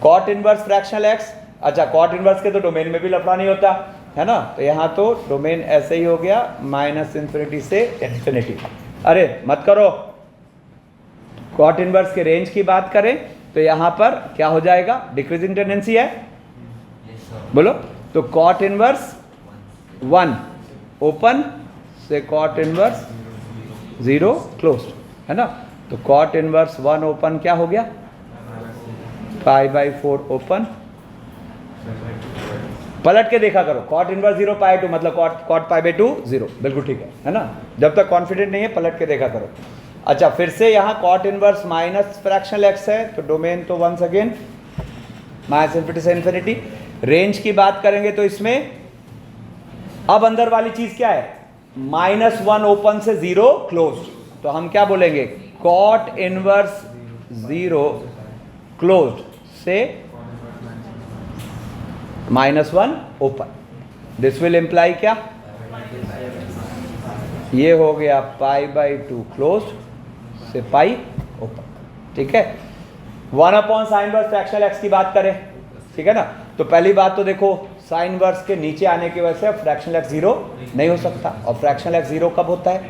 कॉट इनवर्स फ्रैक्शनल एक्स, अच्छा कॉट इनवर्स के तो डोमेन में भी लफड़ा नहीं होता है ना, तो यहां तो डोमेन ऐसे ही हो गया -∞ से इन्फिनिटी। अरे मत करो, कॉट इनवर्स के रेंज की बात करें तो यहां पर क्या हो जाएगा, डिक्रीजिंग टेंडेंसी है, बोलो, तो कॉट इनवर्स 1 ओपन से कॉट इनवर्स 0 क्लोज, है ना, तो कॉट इनवर्स 1 ओपन क्या हो गया, π/4 ओपन। पलट के देखा करो, कॉट इनवर्स 0 π/2 मतलब कॉट π/2 0, बिल्कुल ठीक है ना, जब तक कॉन्फिडेंट नहीं है पलट के देखा करो। अच्छा फिर से यहाँ cot inverse minus fractional x है तो डोमेन तो वंस अगेन -∞ से इन्फिनिटी। रेंज की बात करेंगे तो इसमें अब अंदर वाली चीज क्या है, -1 ओपन से 0 क्लोज, तो हम क्या बोलेंगे, कॉट इनवर्स 0 क्लोज से -1 ओपन। दिस विल इम्प्लाई क्या, ये हो गया π/2 क्लोज से पाई ओपन, ठीक है। 1/sin इनवर्स फ्रैक्शनल एक्स की बात करें, ठीक है ना, तो पहली बात तो देखो साइन इनवर्स के नीचे आने की वजह से फ्रैक्शनल एक्स 0 नहीं हो सकता, और फ्रैक्शनल एक्स 0 कब होता है,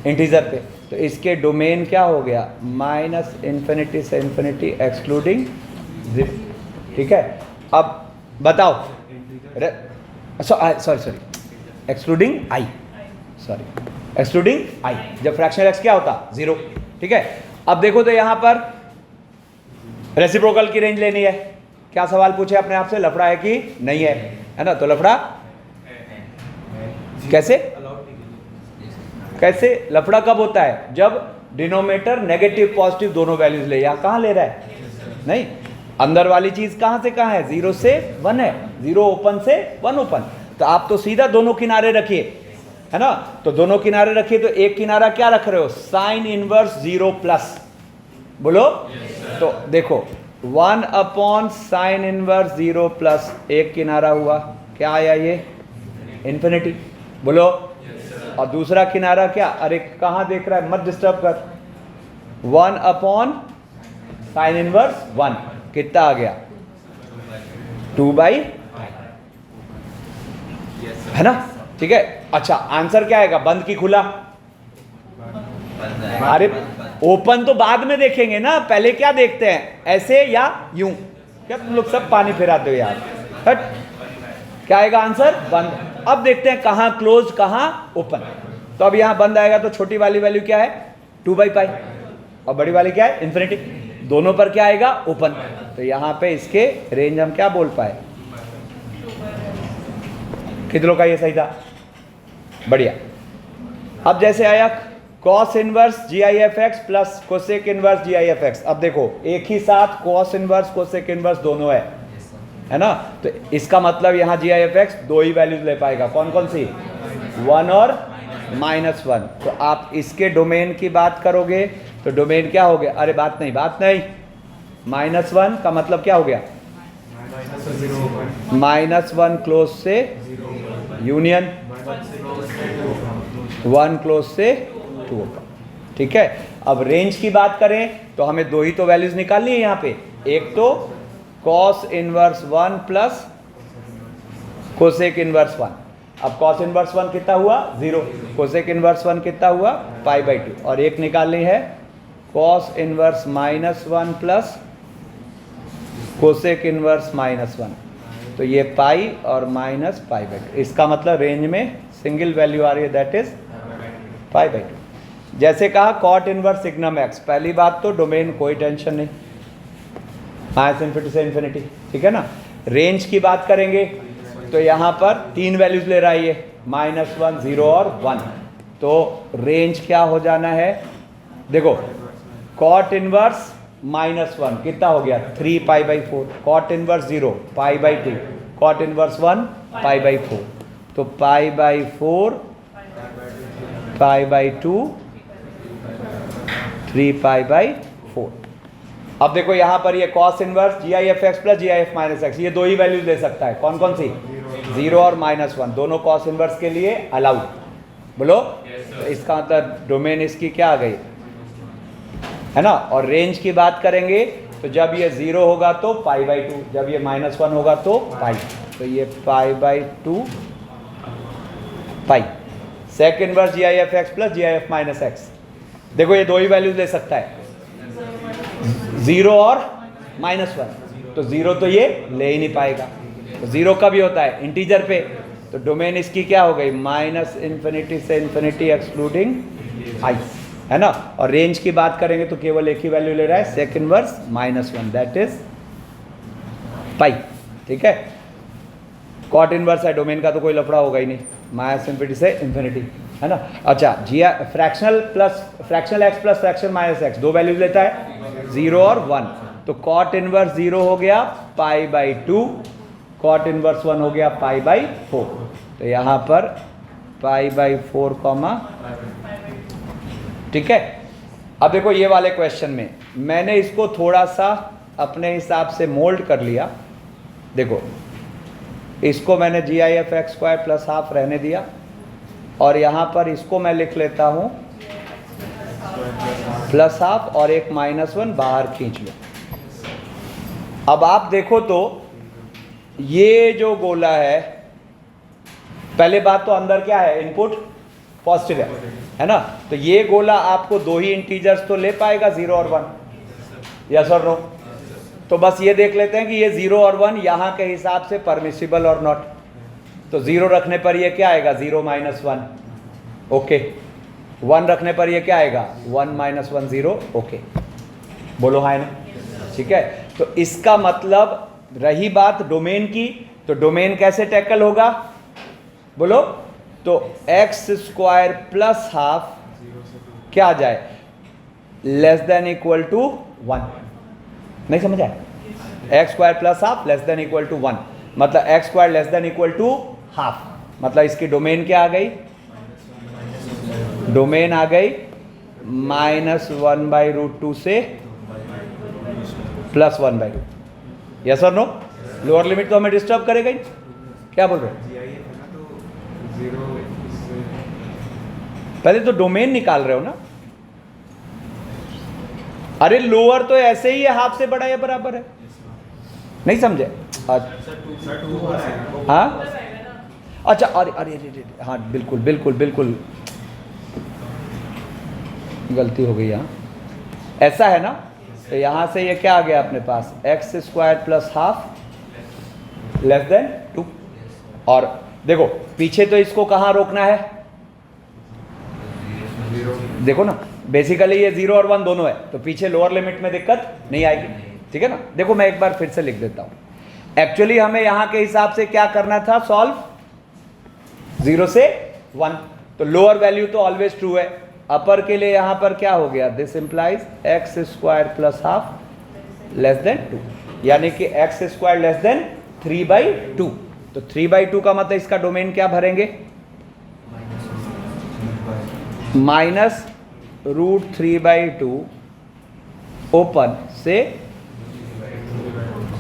इंटीजर पे, तो इसके डोमेन क्या हो गया, -∞ से इन्फिनिटी एक्सक्लूडिंग 0, ठीक है। अब बताओ, सॉरी एक्सक्लूडिंग आई, सॉरी एक्सक्लूडिंग आई, जब फ्रैक्शनल एक्स क्या होता, 0, ठीक है। अब देखो तो यहां पर रेसिप्रोकल की रेंज लेनी है, क्या सवाल पूछे अपने आप से, लफड़ा है कि नहीं है ना, तो लफड़ा कैसे लफड़ा कब होता है, जब डिनोमिनेटर नेगेटिव पॉजिटिव दोनों वैल्यूज ले, या कहां ले रहा है, नहीं, अंदर वाली चीज कहां से कहां है, 0 से 1 है, 0 ओपन से 1 ओपन, तो आप तो सीधा दोनों किनारे रखिए, है ना, तो दोनों किनारे रखिए, तो एक किनारा क्या रख रहे हो, साइन इनवर्स 0 प्लस, बोलो, तो देखो 1/sin इनवर्स 0 प्लस, एक किनारा हुआ, क्या आया ये, इन्फिनिटी, बोलो, और दूसरा किनारा क्या, अरे कहां देख रहा है, मत डिस्टर्ब कर, 1/sin इनवर्स 1, कितना आ गया, 2/, है ना, ठीक है। अच्छा आंसर क्या आएगा, बंद की खुला, अरे ओपन तो बाद में देखेंगे ना, पहले क्या देखते हैं, ऐसे या यूं, क्या तुम लोग सब पानी फिराते हो यार, हट, क्या आएगा आंसर? बंद। अब देखते हैं कहाँ क्लोज कहाँ ओपन। तो अब यहाँ बंद आएगा तो छोटी वाली वैल्यू क्या है? 2/पाई, और बड़ी वाली क्या है? इन्फिनिटी। दोनों पर क्या आएगा? ओपन। तो यहाँ पे इसके रेंज हम क्या बोल पाए? कितने लोग का ये सही था? बढ़िया। अब जैसे आया cos inverse GIFX plus cosec inverse GIFX। अब देखो एक ही साथ cos इनवर्स कोसेक इनवर्स दोनों है ना? तो इसका मतलब यहाँ GIFX दो ही वैल्यूज ले पाएगा। कौन कौन सी? 1 और -1। तो आप इसके डोमेन की बात करोगे तो डोमेन क्या हो गया? अरे बात नहीं -1 का मतलब क्या हो गया? -1 क्लोज से यूनियन, 1 क्लोज से 2 ओपन। ठीक है। अब रेंज की बात करें तो हमें दो ही तो वैल्यूज निकालनी है यहाँ पे। एक तो cos inverse 1 plus cosec inverse 1। अब cos इनवर्स 1 कितना हुआ? 0। कोसेक इनवर्स 1 कितना हुआ? π/2। और एक निकालनी है cos inverse -1 plus cosec inverse -1। तो ये पाई और माइनस π/2। इसका मतलब रेंज में सिंगल वैल्यू आ रही है, दैट इज π/2। जैसे कहा कॉट इनवर्स सिग्नम एक्स। पहली बात तो डोमेन कोई टेंशन नहीं, -∞ से इन्फिनिटी। ठीक है ना? रेंज की बात करेंगे तो यहाँ पर तीन वैल्यूज ले रहा है ये, -1, 0 और 1। तो रेंज क्या हो जाना है? देखो कॉट इनवर्स -1 कितना हो गया? 3π/4। Cot inverse 0 π/2। Cot inverse 1 π/4। तो π/4 π/2 3π/4। अब देखो यहां पर ये cos inverse GIFX plus GIF-X, ये दो ही वैल्यूज ले सकता है। कौन कौन सी? 0 और -1, दोनों cos इनवर्स के लिए अलाउड। बोलो तो इसका मतलब डोमेन इसकी क्या आ गई? है ना? और रेंज की बात करेंगे तो जब ये 0 होगा तो π/2, जब ये -1 होगा तो पाई। तो ये π/2 pi. Sec inverse GIFX plus GIF-X। देखो ये दो ही वैल्यूज ले सकता है, 0 और -1। तो 0 तो ये ले ही नहीं पाएगा। तो 0 कब भी होता है? इंटीजर पे। तो डोमेन इसकी क्या हो गई? -∞ से इन्फिनिटी एक्सक्लूडिंग i, है ना? और रेंज की बात करेंगे तो केवल एक ही वैल्यू ले रहा है, sec inverse -1, that is pi. ठीक है। कॉट इनवर्स है, डोमेन का तो कोई लफड़ा होगा ही नहीं, -∞ से इन्फिनिटी, है ना? अच्छा fractional x plus fraction -x, दो वैल्यूज लेता है, 0 और 1। तो कॉट इनवर्स 0 हो गया π/2, कॉट इनवर्स 1 हो गया π/4। तो यहाँ पर π/4 कॉमा। ठीक है। अब देखो ये वाले क्वेश्चन में मैंने इसको थोड़ा सा अपने हिसाब से मोल्ड कर लिया। देखो इसको मैंने GIF(x² + ½ रहने दिया, और यहाँ पर इसको मैं लिख लेता हूँ +½ और एक -1 बाहर खींच लो। अब आप देखो तो ये जो गोला है, पहले बात तो अंदर क्या है? इनपुट पॉजिटिव है ना? तो ये गोला आपको दो ही इंटीजर्स तो ले पाएगा, 0 और 1। यस और नो? तो बस ये देख लेते हैं कि ये 0 और 1 यहाँ के हिसाब से परमिसिबल और नॉट। तो 0 रखने पर ये क्या आएगा? 0 - 1, ओके। 1 रखने पर ये क्या आएगा? 1 - 1 0, ओके। बोलो हाँ ना? ठीक है। तो इसका मतलब रही बात डोमेन की, तो डोमेन कैसे टैकल होगा? बोलो तो x² + ½ क्या आ जाए? < ≤ 1। नहीं समझ आया? x² + ½ < ≤ 1, मतलब x² < ½ मतलब इसकी डोमेन क्या आ गई? डोमेन आ गई -1/√2 से +1/2। यस और नो? लोअर लिमिट तो हमें डिस्टर्ब करेगा ही। क्या बोल रहे हो? पहले तो डोमेन निकाल रहे हो ना? अरे लोअर तो ऐसे ही है, हाफ से बड़ा या बराबर है। नहीं समझे? हाँ अच्छा, अरे अरे अरे हाँ बिल्कुल बिल्कुल बिल्कुल गलती हो गई यहाँ। ऐसा है ना? तो यहाँ से ये क्या आ गया अपने पास? x² + ½ < 2। और देखो पीछे तो इसको कहाँ रोकना है, देखो ना बेसिकली ये 0 और 1 दोनों है, तो पीछे लोअर लिमिट में दिक्कत नहीं आएगी, ठीक है ना। देखो मैं एक बार फिर से लिख देता हूँ, एक्चुअली हमें यहाँ के हिसाब से क्या करना था, सॉल्व 0 से 1, तो लोअर वैल्यू तो ऑलवेज ट्रू है, अपर के लिए यहाँ पर क्या हो गया, this implies x square plus half less than 2, यानी कि एक्स स्क्वायर लेस देन 3/2, तो 3/2 का मतलब इसका डोमेन क्या भरेंगे, माइनस √3/2 ओपन से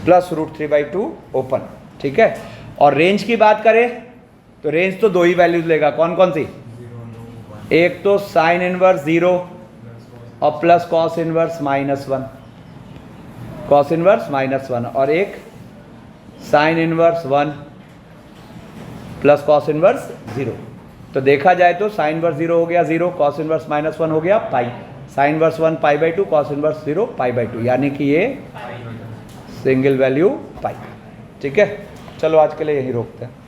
प्लस √3/2 ओपन, ठीक है। और रेंज की बात करें तो रेंज तो दो ही वैल्यूज लेगा, कौन कौन सी, एक तो साइन इनवर्स 0 और plus cos inverse -1, cos inverse -1, और एक sign inverse 1 plus cos inverse 0। तो देखा जाए तो साइन इनवर्स 0 हो गया 0, कॉस इनवर्स -1 हो गया पाई, साइन इनवर्स 1 π/2, कॉस इनवर्स 0 π/2, यानी कि ये सिंगल वैल्यू पाई, ठीक है। चलो आज के लिए यहीं रोकते हैं।